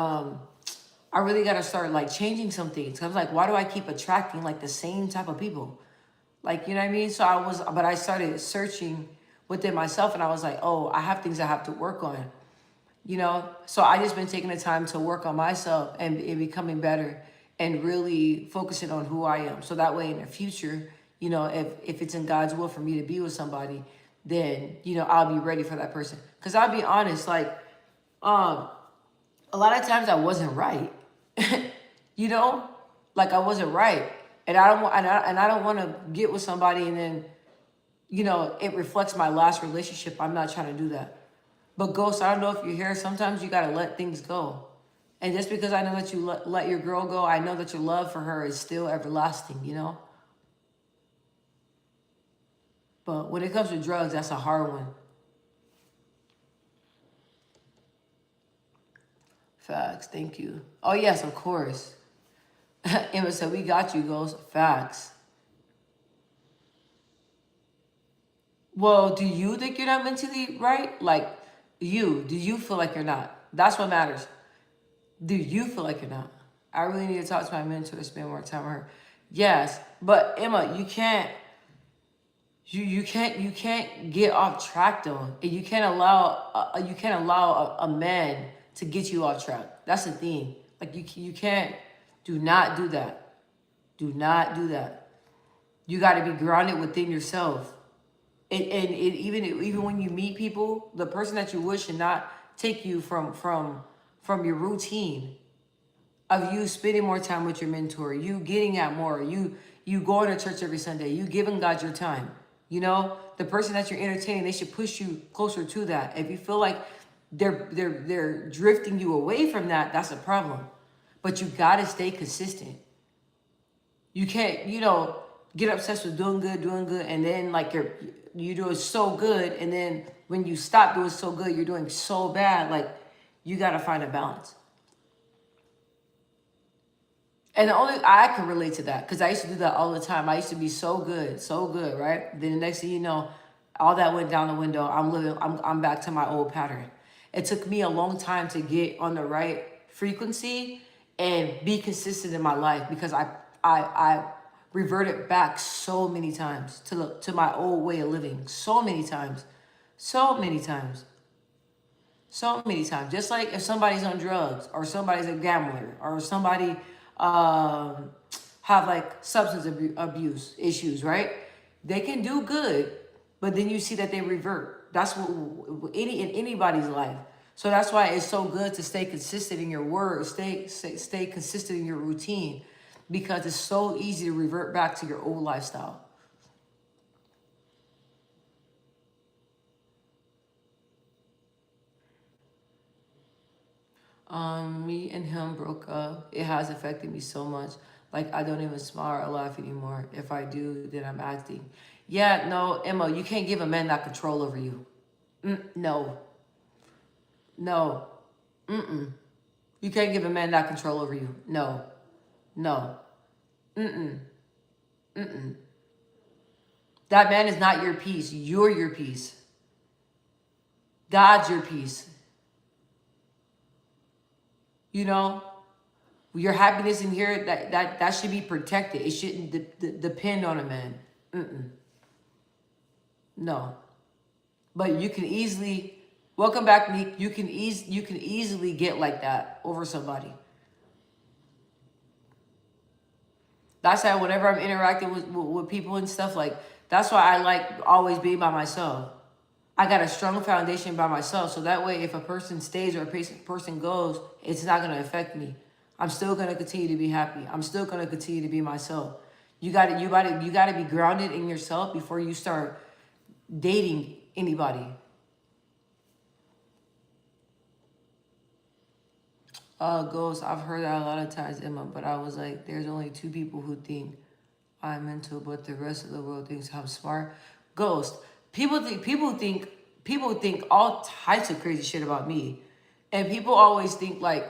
like changing some things. I was like, why do I keep attracting like the same type of people? Like, you know what I mean? So I started searching within myself and I was like, oh, I have things I have to work on. So I just been taking the time to work on myself and becoming better and really focusing on who I am. So that way in the future, if it's in God's will for me to be with somebody, then, I'll be ready for that person. Because I'll be honest, like, a lot of times I wasn't right, like I wasn't right. And I don't want to get with somebody and then, it reflects my last relationship. I'm not trying to do that. But Ghost, I don't know if you're here. Sometimes you got to let things go. And just because I know that you let your girl go, I know that your love for her is still everlasting, But when it comes to drugs, that's a hard one. Facts. Thank you. Oh, yes, of course. Emma said, we got you, Ghost. Facts. Well, do you think you're not mentally right? Like, do you feel like you're not? That's what matters. Do you feel like you're not? I really need to talk to my mentor to spend more time with her. Yes, but Emma, you can't get off track though. You can't allow a man to get you off track. That's the thing. Like you can't. Do not do that. Do not do that. You got to be grounded within yourself. And even when you meet people, the person that you wish should not take you from your routine of you spending more time with your mentor, you getting out more, you going to church every Sunday, you giving God your time. The person that you're entertaining, they should push you closer to that. If you feel like they're drifting you away from that, that's a problem. But you gotta stay consistent. You can't, get obsessed with doing good, and then like you're doing so good, and then when you stop doing so good, you're doing so bad. Like you gotta find a balance. And the only I can relate to that because I used to do that all the time. I used to be so good, right? Then the next thing you know, all that went down the window. I'm back to my old pattern. It took me a long time to get on the right frequency and be consistent in my life because I reverted back so many times to my old way of living. So many times. So many times. So many times. Just like if somebody's on drugs or somebody's a gambler or somebody um, have like substance abuse issues, right? They can do good, but then you see that they revert. That's what in anybody's life. So that's why it's so good to stay consistent in your words, stay consistent in your routine, because it's so easy to revert back to your old lifestyle. Me and him broke up. It has affected me so much. Like I don't even smile or laugh anymore. If I do, then I'm acting. Yeah, no, Emma, you can't give a man that control over you. No, no, mm-mm. You can't give a man that control over you. No, no, mm-mm, mm-mm. That man is not your peace. You're your peace. God's your peace. You know, your happiness in here, that should be protected. It shouldn't depend on a man. Mm-mm. No. But you can easily, welcome back, Meek. You can easily get like that over somebody. That's why whenever I'm interacting with people and stuff, like, that's why I like always being by myself. I got a strong foundation by myself. So that way, if a person stays or a person goes, it's not going to affect me. I'm still going to continue to be happy. I'm still going to continue to be myself. You got to be grounded in yourself before you start dating anybody. Ghost, I've heard that a lot of times, Emma, but I was like, there's only 2 people who think I'm mental, but the rest of the world thinks I'm smart. Ghost, people think all types of crazy shit about me. And people always think like,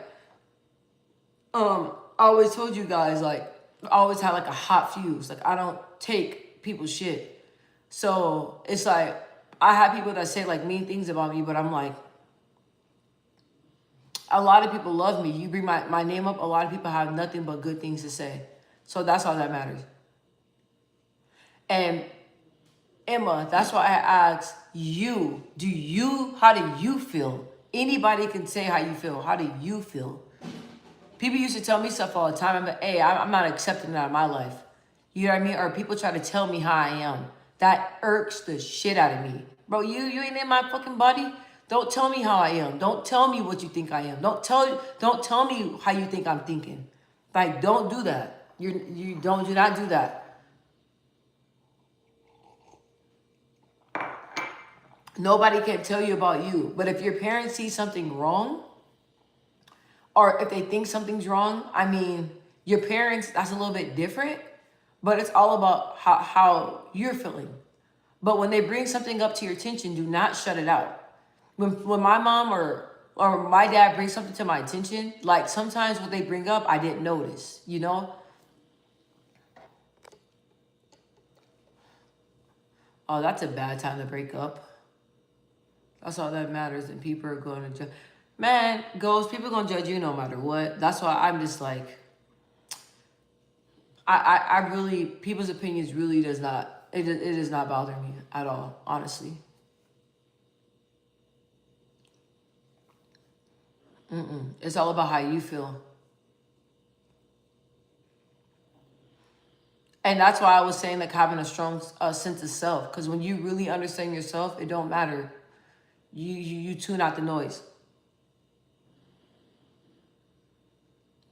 I always told you guys, like, I always had like a hot fuse. Like, I don't take people's shit. So it's like, I have people that say like mean things about me, but I'm like, a lot of people love me. You bring my name up, a lot of people have nothing but good things to say. So that's all that matters. And Emma, that's why I asked you, how do you feel? Anybody can say how you feel. How do you feel? People used to tell me stuff all the time. I'm like, hey, I'm not accepting that in my life. You know what I mean? Or people try to tell me how I am. That irks the shit out of me. Bro, you ain't in my fucking body. Don't tell me how I am. Don't tell me what you think I am. Don't tell me how you think I'm thinking. Like, don't do that. You do not do that. Nobody can tell you about you. But if your parents see something wrong, or if they think something's wrong, I mean, your parents, that's a little bit different, but it's all about how you're feeling. But when they bring something up to your attention, do not shut it out. When my mom or my dad brings something to my attention, like sometimes what they bring up, I didn't notice, you know? Oh, that's a bad time to break up. That's all that matters, and people are going to judge. Man, Ghost, people are going to judge you no matter what. That's why I'm just like, I really, people's opinions really does not, it does not bother me at all, honestly. It's all about how you feel. And that's why I was saying like having a strong sense of self. Because when you really understand yourself, it don't matter. You tune out the noise.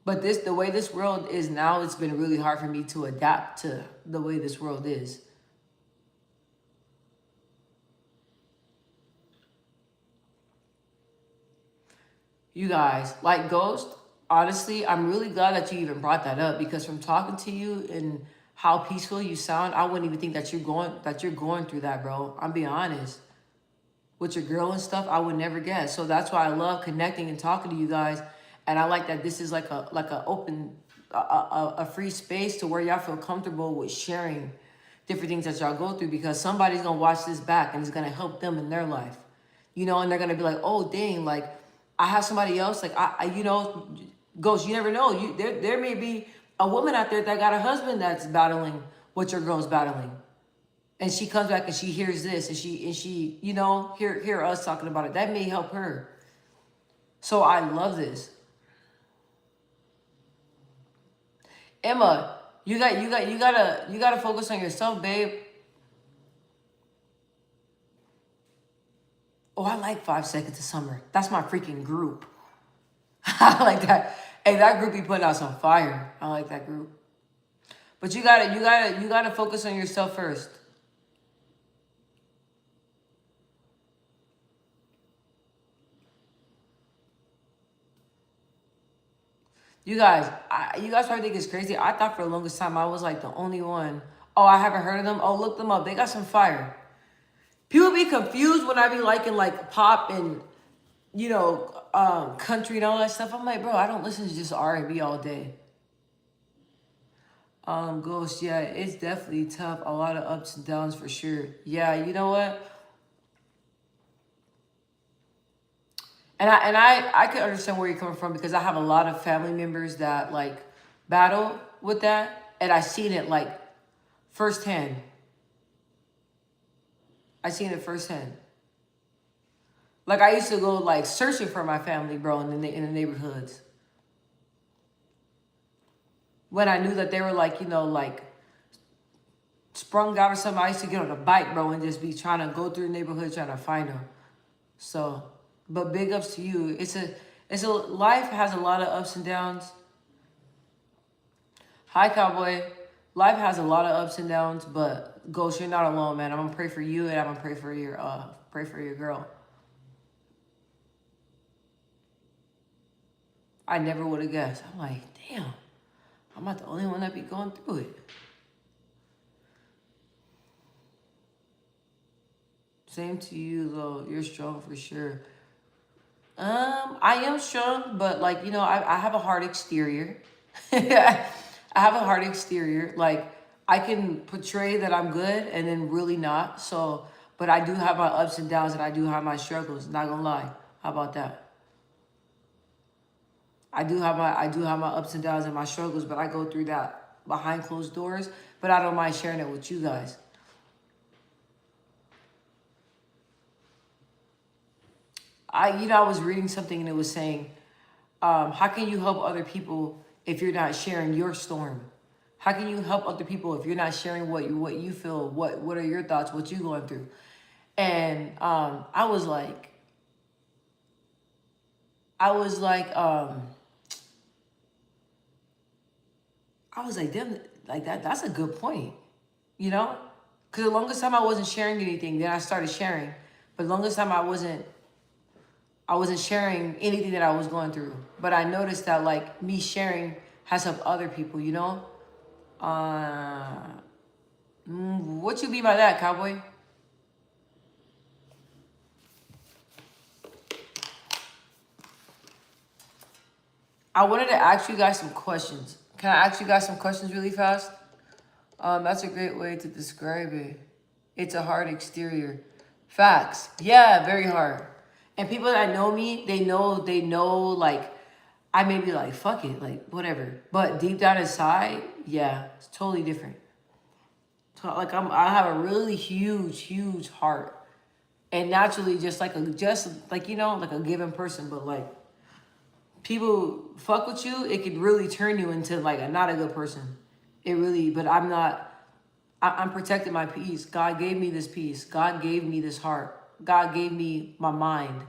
But the way this world is now, it's been really hard for me to adapt to the way this world is. You guys, like Ghost, honestly, I'm really glad that you even brought that up, because from talking to you and how peaceful you sound, I wouldn't even think that you're going through that, bro. I'm being honest. With your girl and stuff, I would never guess. So that's why I love connecting and talking to you guys. And I like that this is like a open a free space to where y'all feel comfortable with sharing different things that y'all go through, because somebody's gonna watch this back and it's gonna help them in their life, you know, and they're gonna be like, oh dang, like I have somebody else, like I you know, Ghost, you never know. There may be a woman out there that got a husband that's battling what your girl's battling. And she comes back and she hears this and she, you know, hear us talking about it. That may help her. So I love this. Emma, you gotta focus on yourself, babe. Oh, I like 5 Seconds of Summer. That's my freaking group. I like that. Hey, that group be putting out some fire. I like that group. But you gotta focus on yourself first. You guys, you guys probably think it's crazy. I thought for the longest time I was like the only one. Oh, I haven't heard of them. Oh, look them up. They got some fire. People be confused when I be liking like pop and, you know, country and all that stuff. I'm like, bro, I don't listen to just R&B all day. Ghost, yeah, it's definitely tough. A lot of ups and downs for sure. Yeah, you know what? And I could understand where you're coming from, because I have a lot of family members that like battle with that, and I seen it like firsthand. I seen it firsthand. Like I used to go like searching for my family, bro, in the neighborhoods. When I knew that they were like, you know, like sprung out or something, I used to get on a bike, bro, and just be trying to go through the neighborhood trying to find them. So, but big ups to you. It's a life has a lot of ups and downs. Hi, Cowboy. Life has a lot of ups and downs, but Ghost, you're not alone, man. I'm gonna pray for you, and I'm gonna pray for your girl. I never would have guessed. I'm like, damn, I'm not the only one that be going through it. Same to you, though. You're strong for sure. I am strong, but like, you know, I have a hard exterior. I have a hard exterior. Like, I can portray that I'm good and then really not. So, but I do have my ups and downs, and I do have my struggles. Not gonna lie. How about that? I do have my ups and downs and my struggles, but I go through that behind closed doors. But I don't mind sharing it with you guys. I was reading something and it was saying, how can you help other people if you're not sharing your storm? How can you help other people if you're not sharing what you feel? What are your thoughts? What you going through? And I was like, I was like, damn, like that's a good point, you know? Because the longest time I wasn't sharing anything, then I started sharing. But the longest time I wasn't sharing anything that I was going through. But I noticed that like me sharing has helped other people, you know? What you mean by that, Cowboy? I wanted to ask you guys some questions. Can I ask you guys some questions really fast? That's a great way to describe it. It's a hard exterior. Facts. Yeah, very hard. And people that know me, they know, like, I may be like, fuck it, like, whatever. But deep down inside, yeah, it's totally different. So, like, I have a really huge heart. And naturally, just like, you know, like a given person, but like, people fuck with you, it could really turn you into like not a good person. It really, but I'm not, I'm protecting my peace. God gave me this peace. God gave me this heart. God gave me my mind.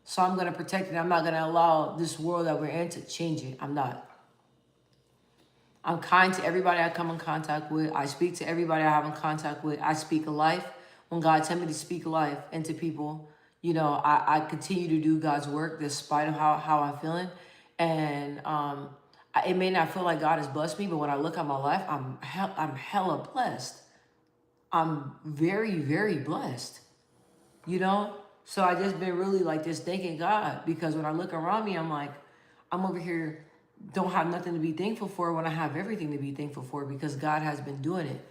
So I'm going to protect it. I'm not going to allow this world that we're in to change it. I'm not. I'm kind to everybody I come in contact with. I speak to everybody I have in contact with. I speak life. When God tells me to speak life into people, you know, I continue to do God's work despite of how I'm feeling. And it may not feel like God has blessed me, but when I look at my life, I'm hella blessed. I'm very blessed, you know? So I just been really like just thanking God, because when I look around me, I'm like, I'm over here don't have nothing to be thankful for when I have everything to be thankful for because God has been doing it.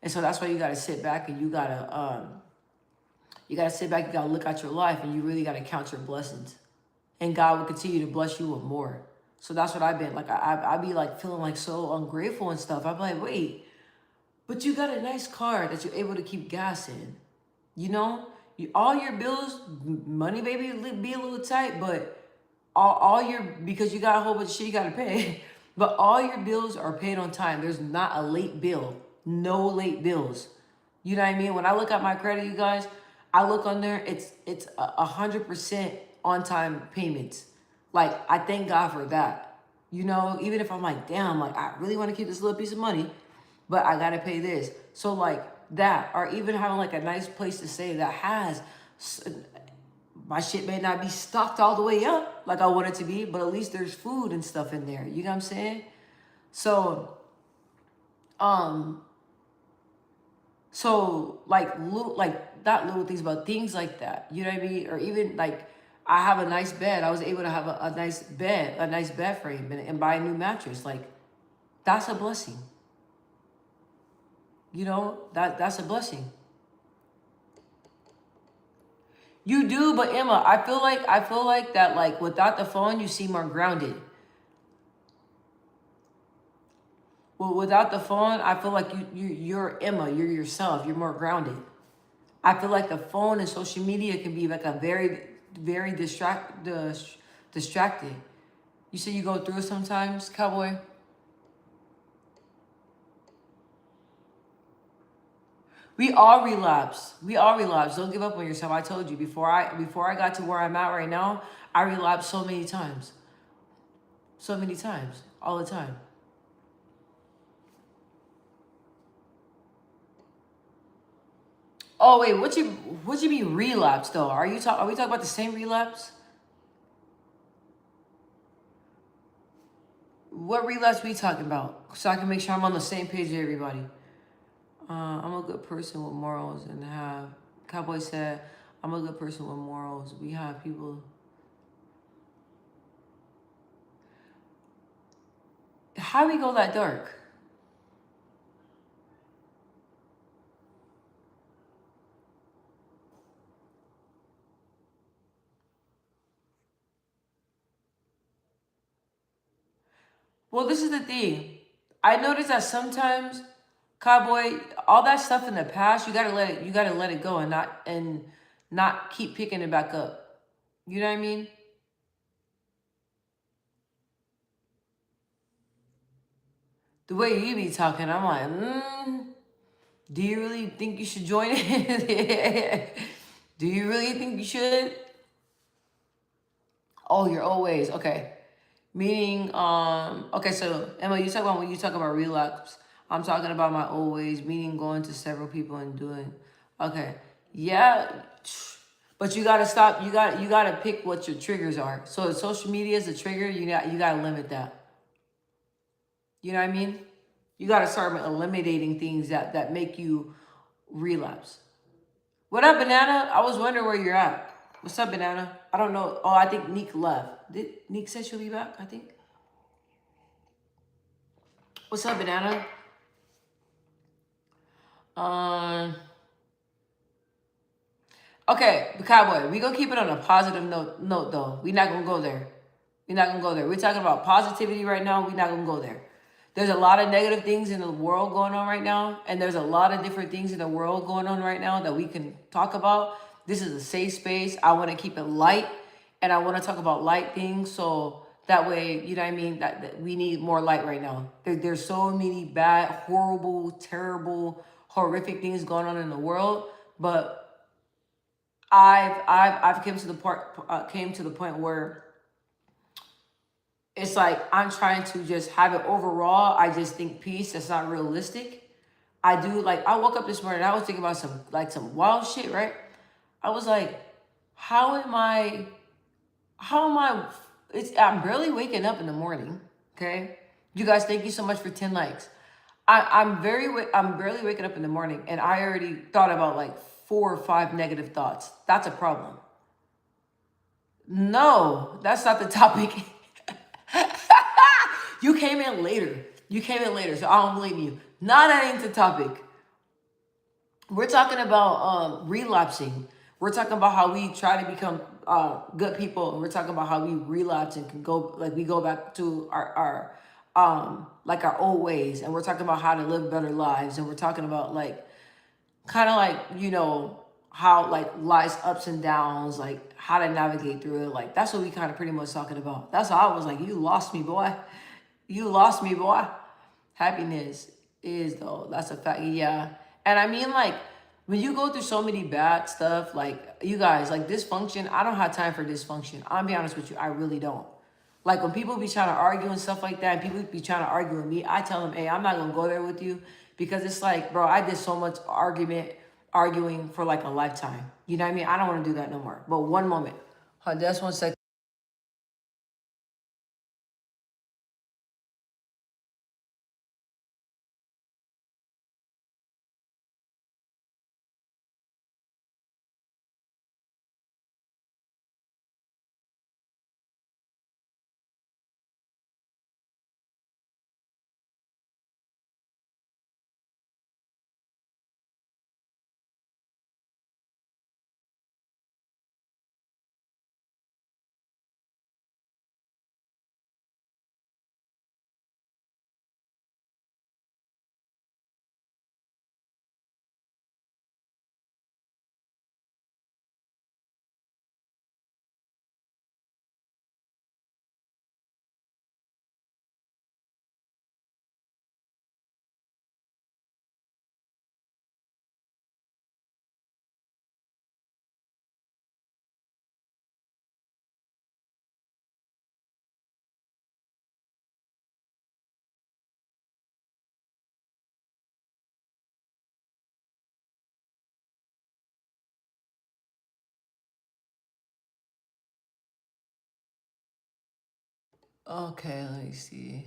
And so that's why you got to sit back and you got to sit back, you got to look at your life and you really got to count your blessings. And God will continue to bless you with more. So that's what I've been like. I be like feeling like so ungrateful and stuff. I'm like, wait, but you got a nice car that you're able to keep gas in. You know, all your bills, money maybe be a little tight, but all your, because you got a whole bunch of shit you got to pay, but all your bills are paid on time. There's not a late bill, no late bills. You know what I mean? When I look at my credit, you guys, I look on there, it's 100% on time payments. Like, I thank God for that. You know, even if I'm like, damn, like I really want to keep this little piece of money, but I got to pay this. So like that, or even having like a nice place to stay that has, my shit may not be stocked all the way up like I want it to be, but at least there's food and stuff in there. You know what I'm saying? So, like little, like not little things, but things like that. You know what I mean? Or even like I have a nice bed. I was able to have a nice bed frame and buy a new mattress. Like that's a blessing. You know, that's a blessing. You do, but Emma, I feel like that like without the phone you seem more grounded. Well, without the phone, I feel like you're Emma, you're yourself, you're more grounded. I feel like the phone and social media can be like a very distracted. You say you go through it sometimes, Cowboy? We all relapse. We all relapse. Don't give up on yourself. I told you before I got to where I'm at right now, I relapsed so many times. So many times. All the time. Oh wait, what you mean relapse though? Are we talking about the same relapse? What relapse we talking about? So I can make sure I'm on the same page with everybody. I'm a good person with morals and have Cowboy said, I'm a good person with morals. We have people. How we go that dark? Well, this is the thing. I noticed that sometimes, Cowboy, all that stuff in the past, you gotta let it go and not keep picking it back up. You know what I mean? The way you be talking, I'm like, do you really think you should join it? Do you really think you should? Oh, you're always okay. Meaning, okay, so Emma, you talk about when you talk about relapse, I'm talking about my old ways, meaning going to several people and doing, okay, yeah, but you gotta stop. You gotta pick what your triggers are. So if social media is a trigger, you gotta limit that. You know what I mean? You gotta start eliminating things that make you relapse. What up, Banana? I was wondering where you're at. What's up, Banana? I don't know. Oh, I think Neek left. Did Neek say she'll be back? I think. What's up, Banana? Um. Okay, the Cowboy. We gonna keep it on a positive note though. We not gonna go there. We're not gonna go there. We're talking about positivity right now. We're not gonna go there. There's a lot of negative things in the world going on right now, and there's a lot of different things in the world going on right now that we can talk about. This is a safe space. I want to keep it light, and I want to talk about light things, so that way, you know what I mean. That we need more light right now. There's so many bad, horrible, terrible, horrific things going on in the world, but I've came to the point where it's like I'm trying to just have it overall. I just think peace. That's not realistic. I do like I woke up this morning. I was thinking about some wild shit. Right. I was like, how am I? How am I? I'm barely waking up in the morning. Okay. You guys, thank you so much for 10 likes. I'm barely waking up in the morning, and I already thought about like 4 or 5 negative thoughts. That's a problem. No, that's not the topic. You came in later. You came in later, so I don't blame you. Now that ain't the topic. We're talking about relapsing. We're talking about how we try to become good people, and we're talking about how we relapse and can go like we go back to our like our old ways, and we're talking about how to live better lives, and we're talking about like kind of like how like life's ups and downs, like how to navigate through it. Like that's what we kind of pretty much talking about. That's how I was like, you lost me, boy. You lost me, boy. Happiness is though. That's a fact. Yeah. And I mean like when you go through so many bad stuff, like you guys, like dysfunction, I don't have time for dysfunction. I'll be honest with you, I really don't. Like when people be trying to argue and stuff like that, and people be trying to argue with me, I tell them, hey, I'm not gonna go there with you because it's like, bro, I did so much arguing for like a lifetime. You know what I mean? I don't want to do that no more. But one moment, just 1 second. Okay, let me see.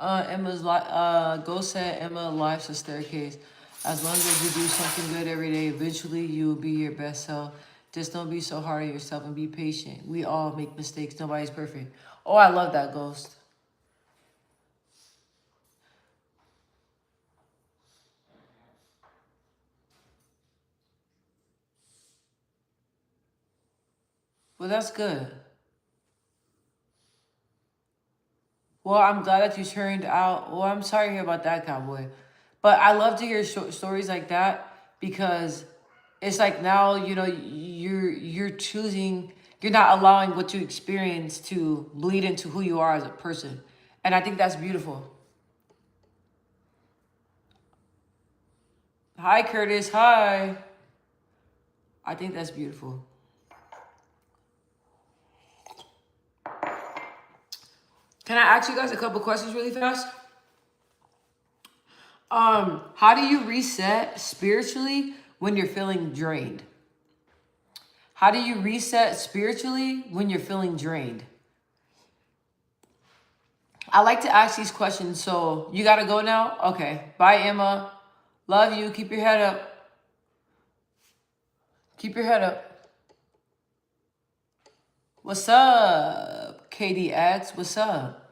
Ghost said Emma, life's a staircase. As long as you do something good every day, eventually you will be your best self. Just don't be so hard on yourself and be patient. We all make mistakes. Nobody's perfect. Oh, I love that, Ghost. Well, that's good. Well, I'm glad that you turned out. Well, I'm sorry to hear about that, cowboy. But I love to hear stories like that because it's like now you're choosing. You're not allowing what you experience to bleed into who you are as a person, and I think that's beautiful. Hi, Curtis. Hi. I think that's beautiful. Can I ask you guys a couple questions really fast? How do you reset spiritually when you're feeling drained? How do you reset spiritually when you're feeling drained? I like to ask these questions, so you gotta go now? Okay. Bye, Emma. Love you. Keep your head up. Keep your head up. What's up, KDX? What's up?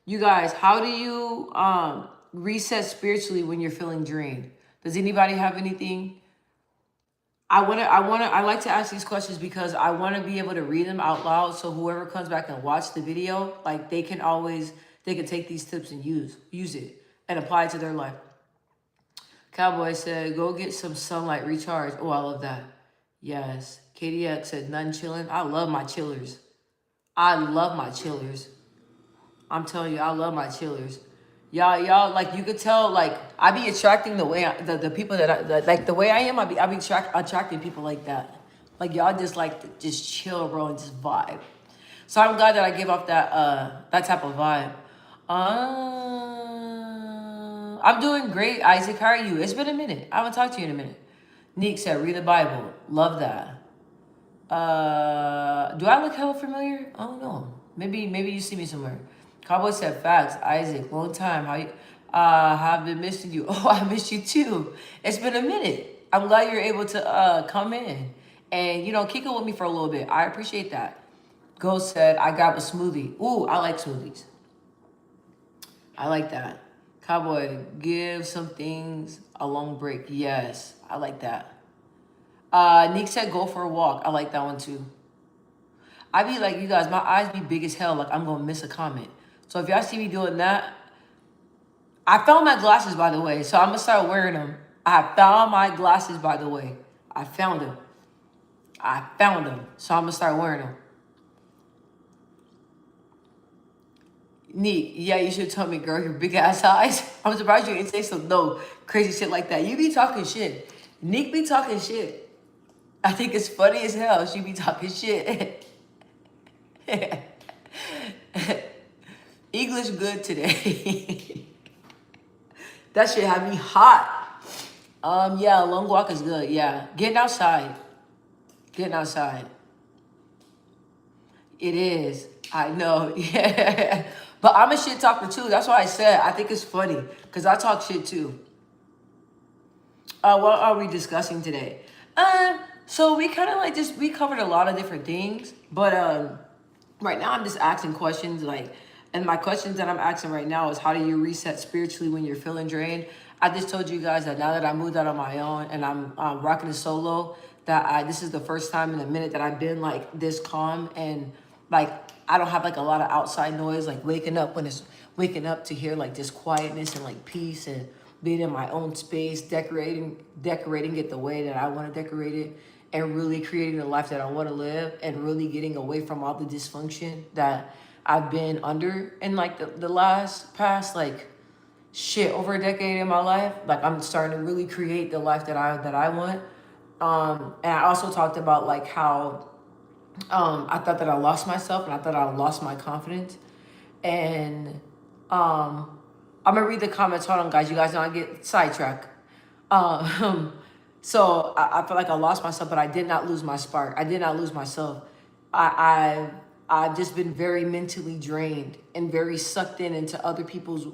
You guys, how do you reset spiritually when you're feeling drained? Does anybody have anything? I like to ask these questions because I want to be able to read them out loud so whoever comes back and watch the video, like they can take these tips and use it and apply it to their life. Cowboy said, go get some sunlight, recharge. Oh, I love that. Yes. KDX said, none chilling. I love my chillers. I love my chillers. I'm telling you, I love my chillers. Y'all, like you could tell, like I be attracting the way the people like the way I am. I be attracting people like that. Like y'all just like to just chill, bro, and just vibe. So I'm glad that I give off that type of vibe. I'm doing great, Isaac. How are you? It's been a minute. I haven't talked to you in a minute. Neek said, read the Bible. Love that. Do I look hella familiar? I don't know. Maybe you see me somewhere. Cowboy said facts. Isaac, long time. How you? Have been missing you. Oh, I missed you too. It's been a minute. I'm glad you're able to come in and kick it with me for a little bit. I appreciate that. Ghost said I got a smoothie. Ooh, I like smoothies. I like that. Cowboy, give some things a long break. Yes, I like that. Nick said go for a walk. I like that one too. I be like, you guys, my eyes be big as hell. Like I'm gonna miss a comment. So if y'all see me doing that, I found my glasses, by the way. So I'm gonna start wearing them. I found my glasses, by the way. I found them. I found them. So I'm gonna start wearing them. Neat. Yeah, you should tell me, girl, your big ass eyes. I'm surprised you didn't say some no crazy shit like that. You be talking shit. Nick be talking shit. I think it's funny as hell. She be talking shit. English good today. That shit had me hot. Yeah, a long walk is good. Yeah, getting outside. Getting outside. It is. I know. Yeah. But I'm a shit talker too. That's why I said I think it's funny because I talk shit too. What are we discussing today? So we kind of like just we covered a lot of different things, but right now I'm just asking questions like, and my questions that I'm asking right now is how do you reset spiritually when you're feeling drained? I just told you guys that now that I moved out on my own and I'm rocking a solo, that this is the first time in a minute that I've been like this calm and like I don't have like a lot of outside noise, like waking up when it's waking up to hear like this quietness and like peace and being in my own space, decorating it the way that I want to decorate it, and really creating the life that I want to live, and really getting away from all the dysfunction that I've been under in like the last past like shit over a decade in my life. Like I'm starting to really create the life that I want. And I also talked about like how I thought that I lost myself and I thought I lost my confidence. And I'm gonna read the comments. Hold on, guys. You guys know I get sidetracked. So I feel like I lost myself, but I did not lose my spark. I did not lose myself. I've just been very mentally drained and very sucked into other people's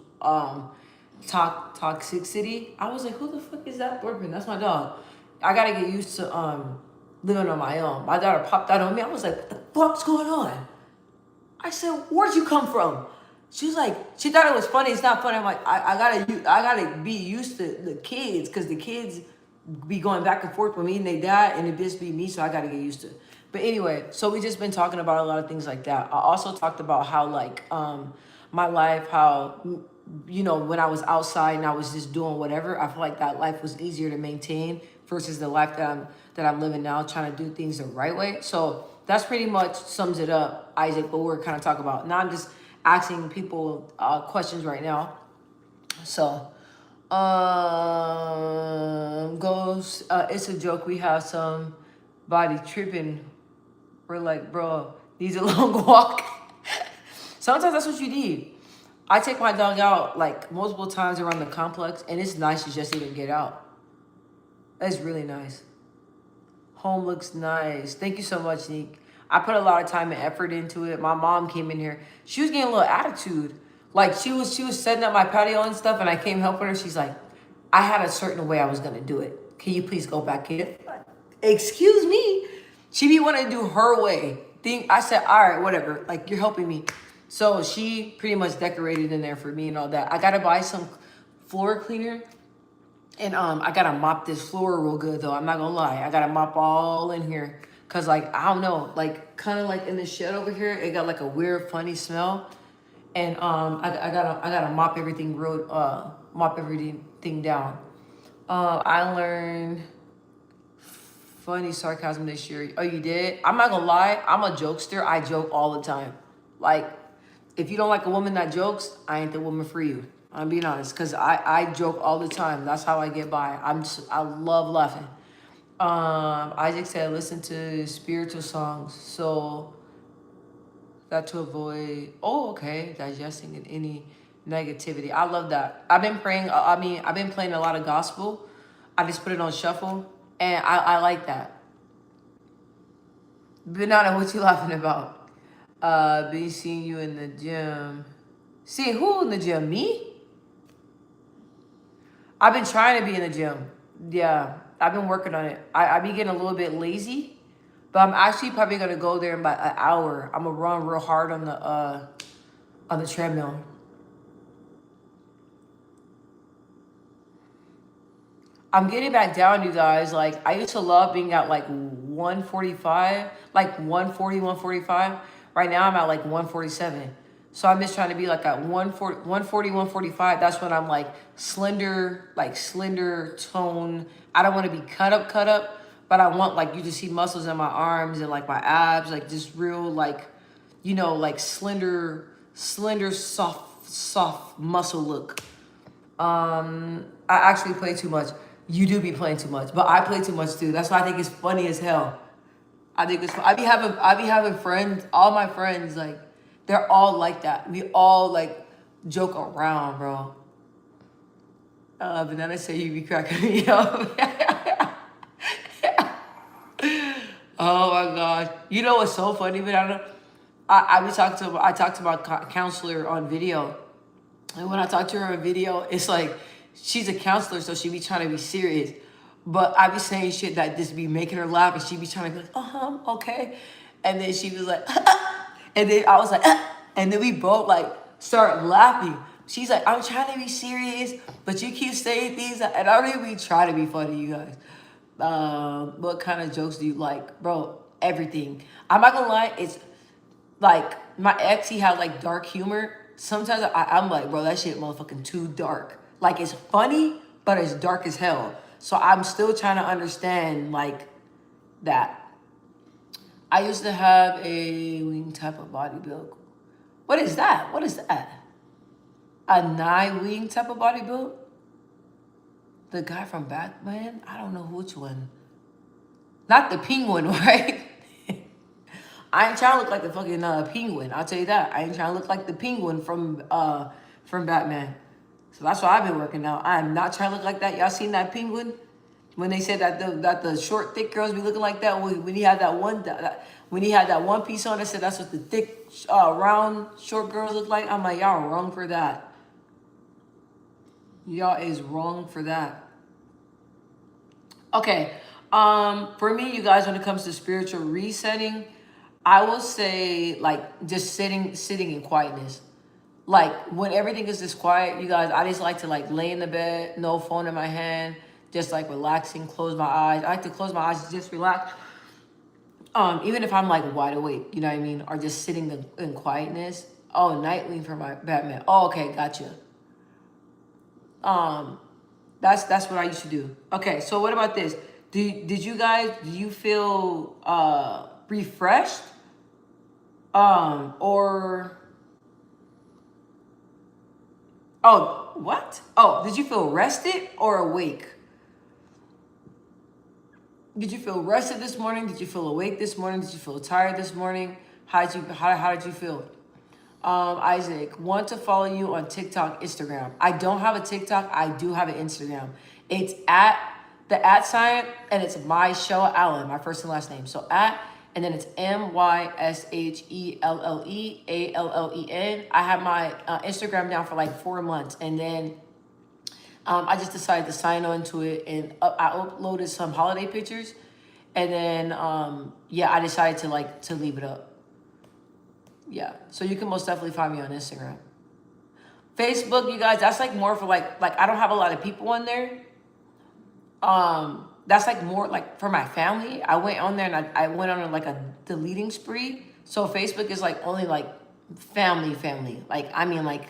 toxicity. I was like, who the fuck is that burping? That's my dog. I gotta get used to living on my own. My daughter popped out on me. I was like, what the fuck's going on? I said, where'd you come from? She was like, she thought it was funny. It's not funny. I'm like, I gotta be used to the kids because the kids be going back and forth with me and they die and it just be me, so I gotta get used to it. But anyway, so we just been talking about a lot of things like that. I also talked about how like my life, how you know, when I was outside and I was just doing whatever, I feel like that life was easier to maintain versus the life that I'm living now, trying to do things the right way. So that's pretty much sums it up, Isaac, what we're kind of talking about. Now I'm just asking people questions right now. So, goes, it's a joke. We have some body tripping. We're like, bro, needs a long walk. Sometimes that's what you need. I take my dog out like multiple times around the complex, and it's nice to just even get out. That's really nice. Home looks nice. Thank you so much, Nick. I put a lot of time and effort into it. My mom came in here. She was getting a little attitude. Like she was setting up my patio and stuff, and I came helping her. She's like, I had a certain way I was gonna do it. Can you please go back in? Excuse me. She be wanting to do her way. I said, all right, whatever. Like you're helping me. So she pretty much decorated in there for me and all that. I gotta buy some floor cleaner. And I gotta mop this floor real good though. I'm not gonna lie. I gotta mop all in here. Cause like, I don't know, like kind of like in the shed over here, it got like a weird funny smell. And I gotta mop everything down. I learned funny sarcasm this year. Oh, you did? I'm not gonna lie, I'm a jokester. I joke all the time. Like, if you don't like a woman that jokes, I ain't the woman for you. I'm being honest, because I joke all the time. That's how I get by. I love laughing. Isaac said, listen to spiritual songs. So that to avoid, digesting in any negativity. I love that. I've been praying. I've been playing a lot of gospel. I just put it on shuffle, and I like that. Banana, what you laughing about? Been seeing you in the gym. See who in the gym? Me? I've been trying to be in the gym. Yeah, I've been working on it. I be getting a little bit lazy, but I'm actually probably gonna go there in about an hour. I'm gonna run real hard on the treadmill. I'm getting back down, you guys. Like, I used to love being at like 145, like 140, 145. Right now, I'm at like 147. So I'm just trying to be like at 140, 145. That's when I'm like slender tone. I don't want to be cut up, but I want like you to see muscles in my arms and like my abs, like just real, like, like slender, soft muscle look. I actually play too much. You do be playing too much, but I play too much too. That's why I think it's funny as hell. I think it's. I be having friends. All my friends like, they're all like that. We all like joke around, bro. But then I say you be cracking me up. Oh my gosh! You know what's so funny, but I talked to my counselor on video. And when I talk to her in video, it's like she's a counselor, so she be trying to be serious. But I be saying shit that just be making her laugh, and she be trying to be like, okay. And then she was like, and then I was like, and then we both like start laughing. She's like, I'm trying to be serious, but you keep saying things, and I don't even try to be funny, you guys. What kind of jokes do you like, bro? Everything. I'm not gonna lie, it's like my ex, he had like dark humor. Sometimes I'm like, bro, that shit motherfucking too dark. Like, it's funny, but it's dark as hell. So I'm still trying to understand like that. I used to have a wing type of body build. What is that? What is that? A nine wing type of body build? The guy from Batman? I don't know which one. Not the penguin, right? I ain't trying to look like the fucking penguin. I'll tell you that. I ain't trying to look like the penguin from Batman. So that's why I've been working out. I am not trying to look like that. Y'all seen that penguin? When they said that the short, thick girls be looking like that, when he had that one piece on, I said that's what the thick, round, short girls look like. I'm like, y'all wrong for that. Y'all is wrong for that. Okay. For me, you guys, when it comes to spiritual resetting, I will say like just sitting in quietness. Like when everything is just quiet, you guys, I just like to like lay in the bed, no phone in my hand, just like relaxing, close my eyes. I like to close my eyes, just relax. Even if I'm like wide awake, you know what I mean? Or just sitting in quietness. Oh, Nightwing for my Batman. Oh, okay, gotcha. Um, that's what I used to do. Okay, so what about this? Do you feel refreshed? Or oh, what? Oh, did you feel rested or awake? Did you feel rested this morning? Did you feel awake this morning? Did you feel tired this morning? How did you feel? Isaac, want to follow you on TikTok, Instagram. I don't have a TikTok. I do have an Instagram. It's at the at sign, and it's my show Allen, my first and last name. So at, and then it's MyShelleAllen. I have my Instagram down for like 4 months, and then I just decided to sign on to it, and I uploaded some holiday pictures, and then yeah, I decided to leave it up. Yeah, so you can most definitely find me on Instagram. Facebook, you guys, that's like more for like I don't have a lot of people on there. That's like more like for my family. I went on there and I went on like a deleting spree. So Facebook is like only like family. Like, I mean, like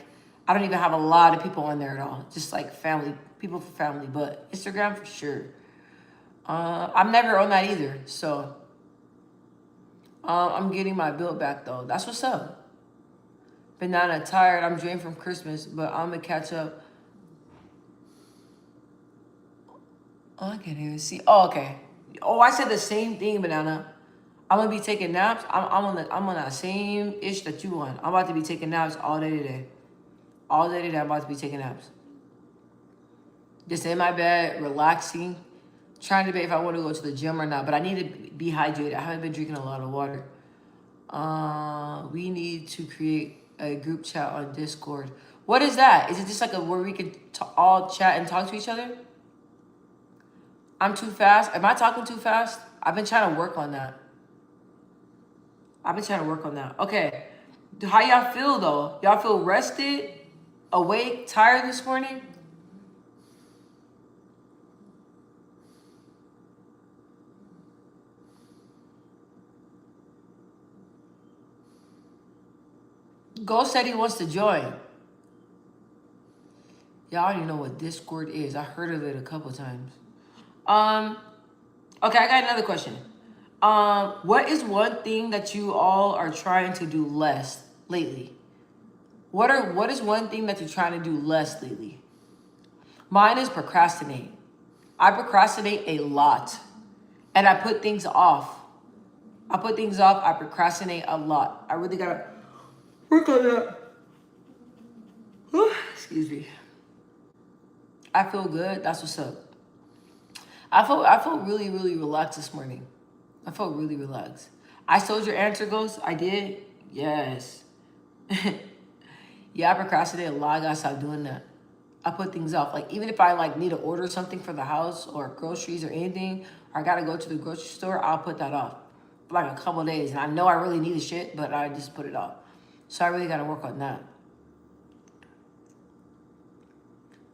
I don't even have a lot of people on there at all. Just like family, people for family, but Instagram for sure. I'm never on that either. So I'm getting my build back though. That's what's up. Banana tired. I'm drained from Christmas, but I'm gonna catch up. Oh, I can't even see. Oh, okay. Oh, I said the same thing, Banana. I'm gonna be taking naps. I'm on that same ish that you on. I'm about to be taking naps all day today. All day today, I'm about to be taking naps. Just in my bed, relaxing, trying to debate if I want to go to the gym or not. But I need to be hydrated. I haven't been drinking a lot of water. We need to create a group chat on Discord. What is that? Is it just like where we can all chat and talk to each other? I'm too fast. Am I talking too fast? I've been trying to work on that. Okay. How y'all feel though? Y'all feel rested, awake, tired this morning? Ghost said he wants to join. Y'all already know what Discord is. I heard of it a couple times. Okay, I got another question. What is one thing that you all are trying to do less lately? What is one thing that you're trying to do less lately? Mine is procrastinate. I procrastinate a lot. And I put things off. I procrastinate a lot. I really gotta work on that. Excuse me. I feel good. That's what's up. I felt really, really relaxed this morning. I felt really relaxed. I told your answer, Ghost. I did. Yes. Yeah, I procrastinate a lot. I gotta stop doing that. I put things off. Like even if I like need to order something for the house or groceries or anything, or I gotta go to the grocery store, I'll put that off for like a couple of days. And I know I really need the shit, but I just put it off. So I really gotta work on that.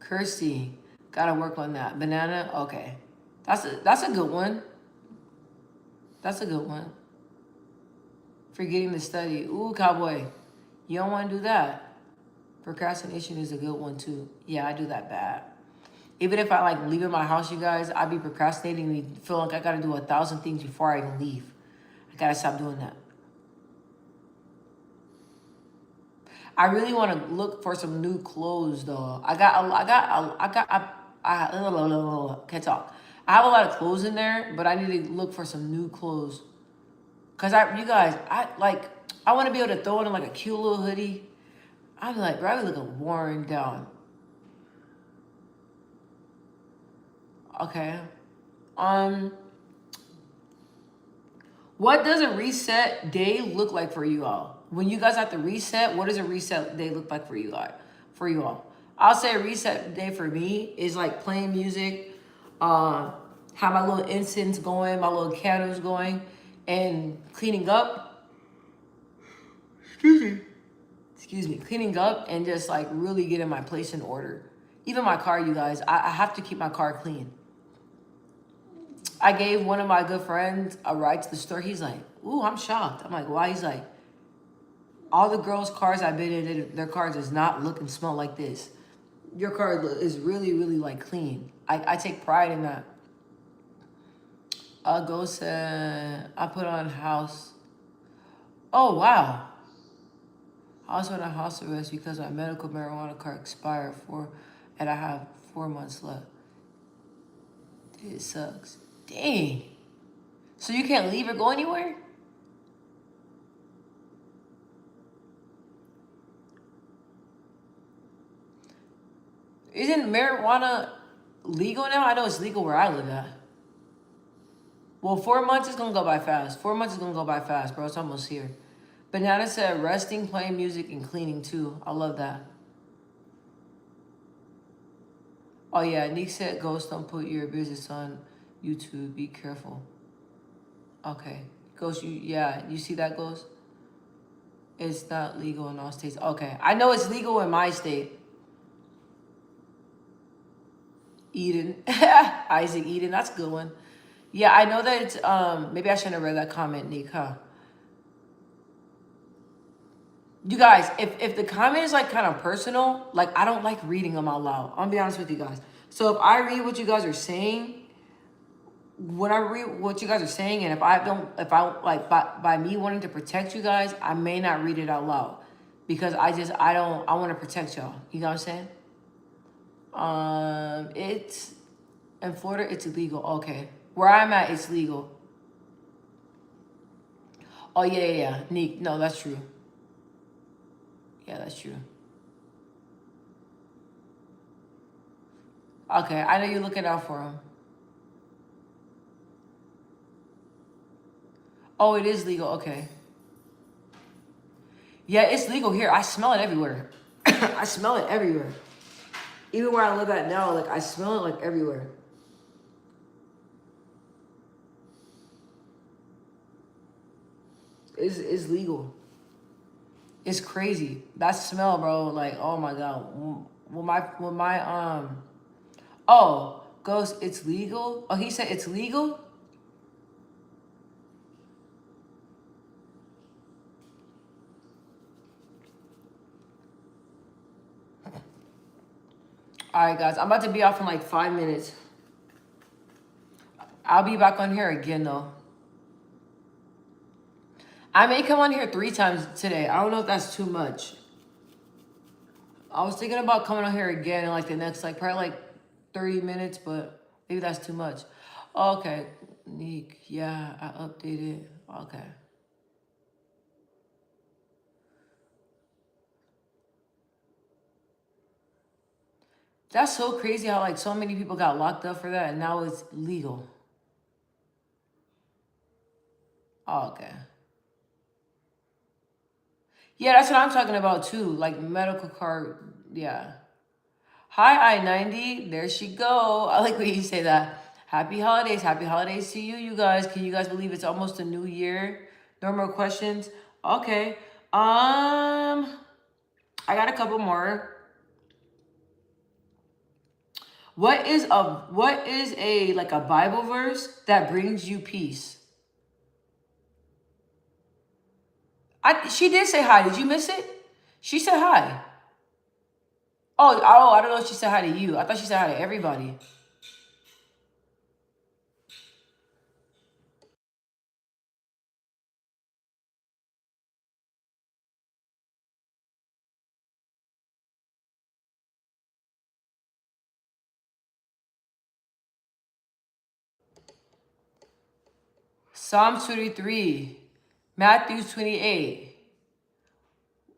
Kirsty, gotta work on that. Banana, okay. That's a good one. That's a good one. Forgetting to study. Ooh, cowboy. You don't want to do that. Procrastination is a good one too. Yeah, I do that bad. Even if I like leave in my house, you guys, I be procrastinating and feel like I gotta do 1,000 things before I even leave. I gotta stop doing that. I really want to look for some new clothes though. Can't talk. I have a lot of clothes in there, but I need to look for some new clothes. Cause I want to be able to throw it in like a cute little hoodie. I'm like, bro, I be looking worn down. Okay. What does a reset day look like for you all? When you guys have to reset, what does a reset day look like for you guys? For you all, I'll say a reset day for me is like playing music, have my little incense going, my little candles going, and cleaning up. Excuse me, cleaning up and just like really getting my place in order. Even my car, you guys, I have to keep my car clean. I gave one of my good friends a ride to the store. He's like, ooh, I'm shocked. I'm like, why? He's like, all the girls' cars I've been in, their cars does not look and smell like this. Your car is really, really like clean. I take pride in that. Ghost said, I put on house. Oh, wow. I was on a house arrest because my medical marijuana card expired and I have 4 months left. It sucks. Dang. So you can't leave or go anywhere? Isn't marijuana legal now? I know it's legal where I live at. Well, 4 months is gonna go by fast. 4 months is gonna go by fast, bro. It's almost here. Banana said resting, playing music, and cleaning too. I love that. Oh yeah, Nick said Ghost, don't put your business on YouTube. Be careful. Okay. Ghost, you see that, Ghost? It's not legal in all states. Okay. I know it's legal in my state. Eden. Isaac Eden, that's a good one. Yeah, I know that it's maybe I shouldn't have read that comment, Nick, huh? You guys, if the comment is like kind of personal, like I don't like reading them out loud. I'll be honest with you guys. So if I read what you guys are saying, when I read what you guys are saying, and if I like by me wanting to protect you guys, I may not read it out loud because I want to protect y'all. You know what I'm saying? It's in Florida, it's illegal. Okay, where I'm at, it's legal. Oh yeah. Neat. No, that's true. Yeah, that's true. Okay, I know you're looking out for him. Oh, it is legal. Okay. Yeah, it's legal here. I smell it everywhere. I smell it everywhere. Even where I live at now, like I smell it like everywhere. It's legal. It's crazy. That smell, bro. Like, oh my god. Oh, Ghost, it's legal. Oh, he said it's legal. All right, guys. I'm about to be off in like 5 minutes. I'll be back on here again, though. I may come on here 3 times today. I don't know if that's too much. I was thinking about coming on here again in like the next, like probably like 30 minutes, but maybe that's too much. Okay, Neek, yeah, I updated. Okay. That's so crazy how like so many people got locked up for that and now it's legal. Oh, okay. Yeah, that's what I'm talking about too. Like medical card, yeah. Hi, I-90. There she go. I like when you say that. Happy holidays. Happy holidays to you, you guys. Can you guys believe it's almost a new year? No more questions? Okay. I got a couple more. What is a like a Bible verse that brings you peace? She did say hi. Did you miss it? She said hi. Oh, I don't know if she said hi to you. I thought she said hi to everybody. Psalm 23, Matthew 28.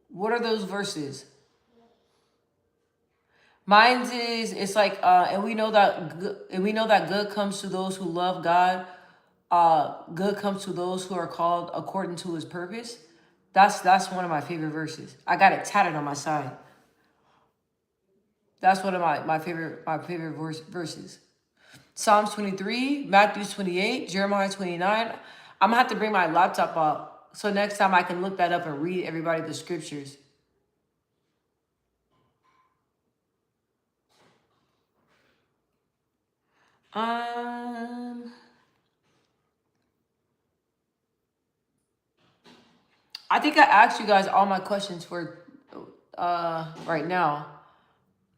What are those verses? Mine's is it's like and we know that good comes to those who love God. Good comes to those who are called according to His purpose. That's one of my favorite verses. I got it tatted on my side. That's one of my favorite verses. Psalms 23, Matthew 28, Jeremiah 29. I'm gonna have to bring my laptop up so next time I can look that up and read everybody the scriptures. I think I asked you guys all my questions for right now.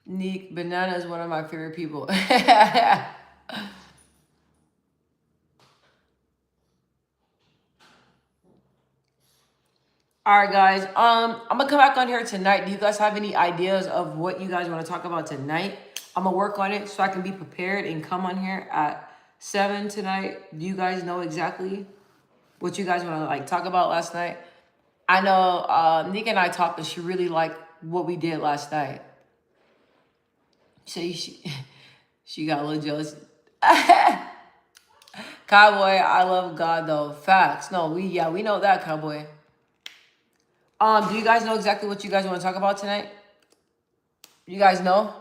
Neek, Banana is one of my favorite people. All right, guys. I'm gonna come back on here tonight. Do you guys have any ideas of what you guys want to talk about tonight? I'm gonna work on it so I can be prepared and come on here at 7 tonight. Do you guys know exactly what you guys want to like talk about last night? I know Nick and I talked and she really liked what we did last night. So she got a little jealous. Cowboy, I love God though. Facts. No, we know that, Cowboy. Do you guys know exactly what you guys want to talk about tonight? You guys know?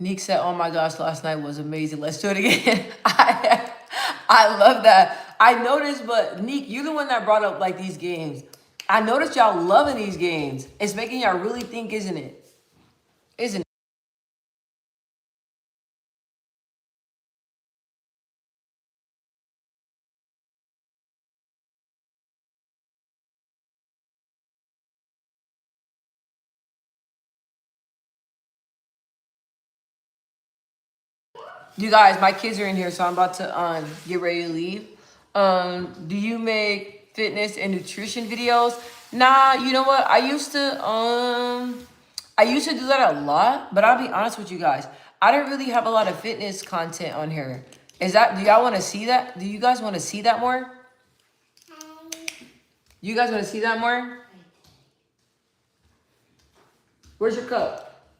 Nick said, "Oh my gosh, last night was amazing. Let's do it again." I love that. I noticed, but Nick, you're the one that brought up like these games. I noticed y'all loving these games. It's making y'all really think, isn't it? Isn't it? You guys, my kids are in here, so I'm about to get ready to leave. Do you make fitness and nutrition videos? Nah, you know what? I used to do that a lot, but I'll be honest with you guys. I don't really have a lot of fitness content on here. Do y'all want to see that? Do you guys want to see that more? You guys want to see that more? Where's your cup?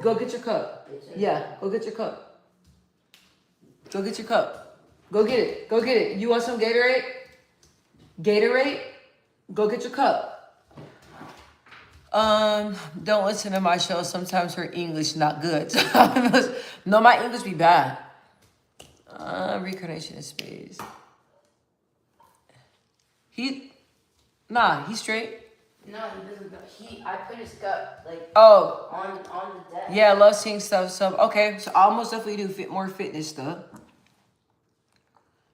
Go get your cup. Yeah, go get your cup. Go get your cup. Go get it. Go get it. You want some Gatorade? Gatorade? Go get your cup. Don't listen to my show. Sometimes her English not good. No, my English be bad. Reincarnation in space. He's straight. No, he doesn't. I put his cup like Oh, on the desk. yeah, I love seeing stuff. So okay, so I'll most definitely do more fitness stuff.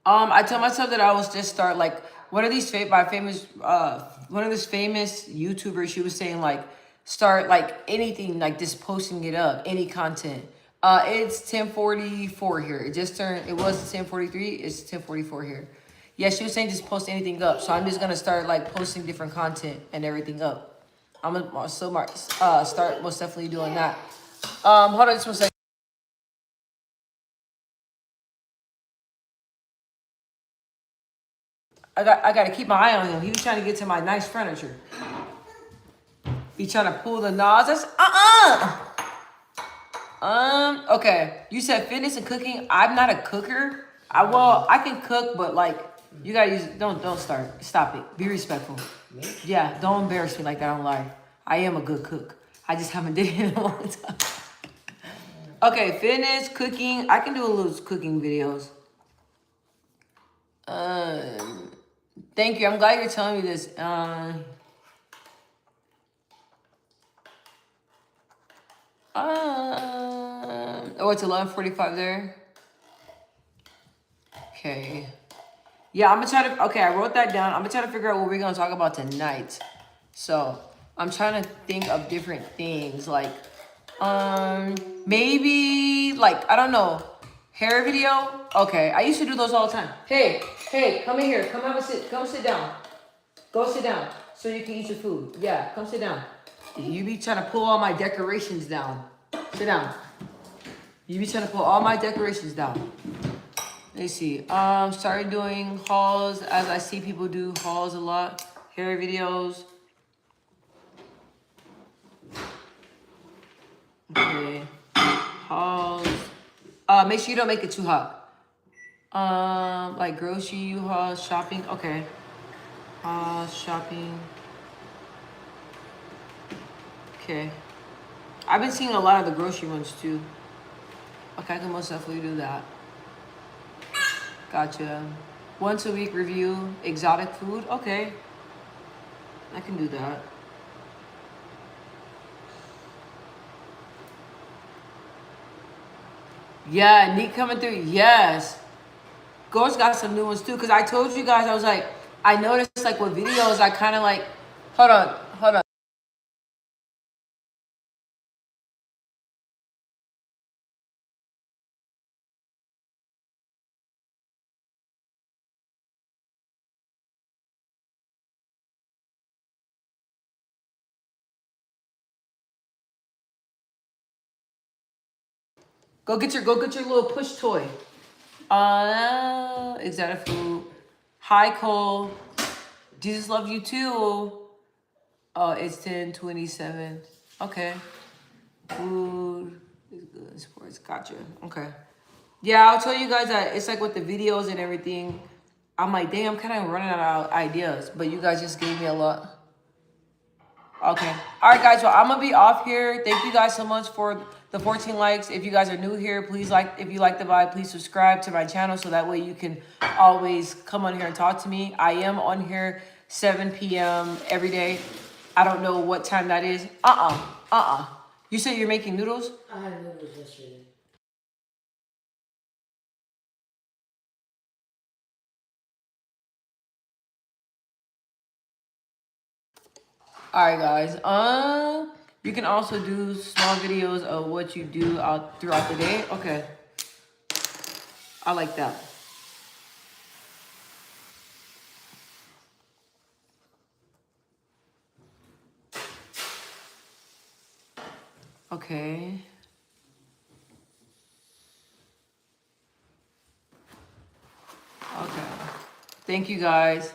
I tell myself that I was just start like one of these one of this famous YouTubers. She was saying like start like anything like just posting it up, any content. It's 10:44 here. It just turned. It was 10:43. It's 10:44 here. Yeah, she was saying just post anything up. So I'm just gonna start like posting different content and everything up. I'm gonna start most definitely doing that. Hold on just one second. I gotta keep my eye on him. He was trying to get to my nice furniture. He trying to pull the knobs. That's okay. You said fitness and cooking. I'm not a cooker. I can cook, but like you gotta use don't start. Stop it. Be respectful. Yeah, don't embarrass me like that. I don't lie. I am a good cook. I just haven't did it in a long time. Okay, fitness, cooking. I can do a little cooking videos. Thank you. I'm glad you're telling me this. Oh, it's 11:45 there. Okay. Yeah, I'm gonna try to. Okay, I wrote that down. I'm gonna try to figure out what we're gonna talk about tonight. So I'm trying to think of different things, like, maybe like I don't know, hair video. Okay, I used to do those all the time. Hey, come in here. Come have a sit. Come sit down. Go sit down so you can eat your food. Yeah, come sit down. You be trying to pull all my decorations down. Sit down. You be trying to pull all my decorations down. Let's see. Started doing hauls as I see people do hauls a lot. Hair videos. Okay. Hauls. Make sure you don't make it too hot. Like grocery hauls, shopping. Okay. Shopping. Okay. I've been seeing a lot of the grocery ones too. Okay, I can most definitely do that. Gotcha. Once a week review exotic food. Okay. I can do that. Yeah, Neat coming through. Yes. Ghost got some new ones too. Cause I told you guys, I was like, I noticed like with videos, I kind of like, hold on. Go get your little push toy. Exotic food. Hi Cole. Jesus love you too. Oh, it's 10:27. Okay. Food is good. Sports. Gotcha. Okay. Yeah, I'll tell you guys that it's like with the videos and everything. I'm like, damn, I'm kind of running out of ideas, but you guys just gave me a lot. Okay. All right, guys. Well, I'm gonna be off here. Thank you guys so much for the 14 likes. If you guys are new here, please like. If you like the vibe, please subscribe to my channel so that way you can always come on here and talk to me. I am on here 7 p.m. every day. I don't know what time that is. You said you're making noodles? I had noodles yesterday. All right, guys. You can also do small videos of what you do out throughout the day. Okay, I like that. Okay. Okay. Thank you guys.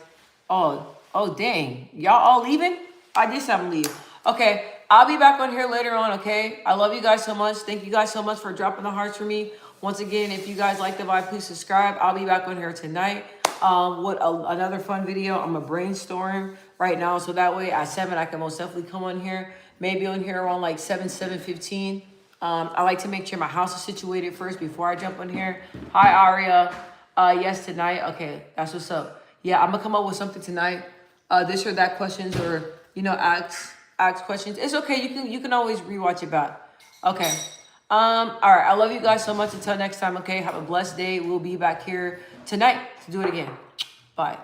Oh, dang. Y'all all leaving? I did something leave. Okay. I'll be back on here later on, okay? I love you guys so much. Thank you guys so much for dropping the hearts for me. Once again, if you guys like the vibe, please subscribe. I'll be back on here tonight. Another fun video. I'm gonna brainstorm right now, so that way at 7 I can most definitely come on here. Maybe on here around like 7:15. I like to make sure my house is situated first before I jump on here. Hi, Aria. Yes, tonight. Okay, that's what's up. Yeah, I'm gonna come up with something tonight. This or that questions or ask questions. It's okay. You can always rewatch it back. Okay. All right. I love you guys so much. Until next time. Okay. Have a blessed day. We'll be back here tonight to do it again. Bye.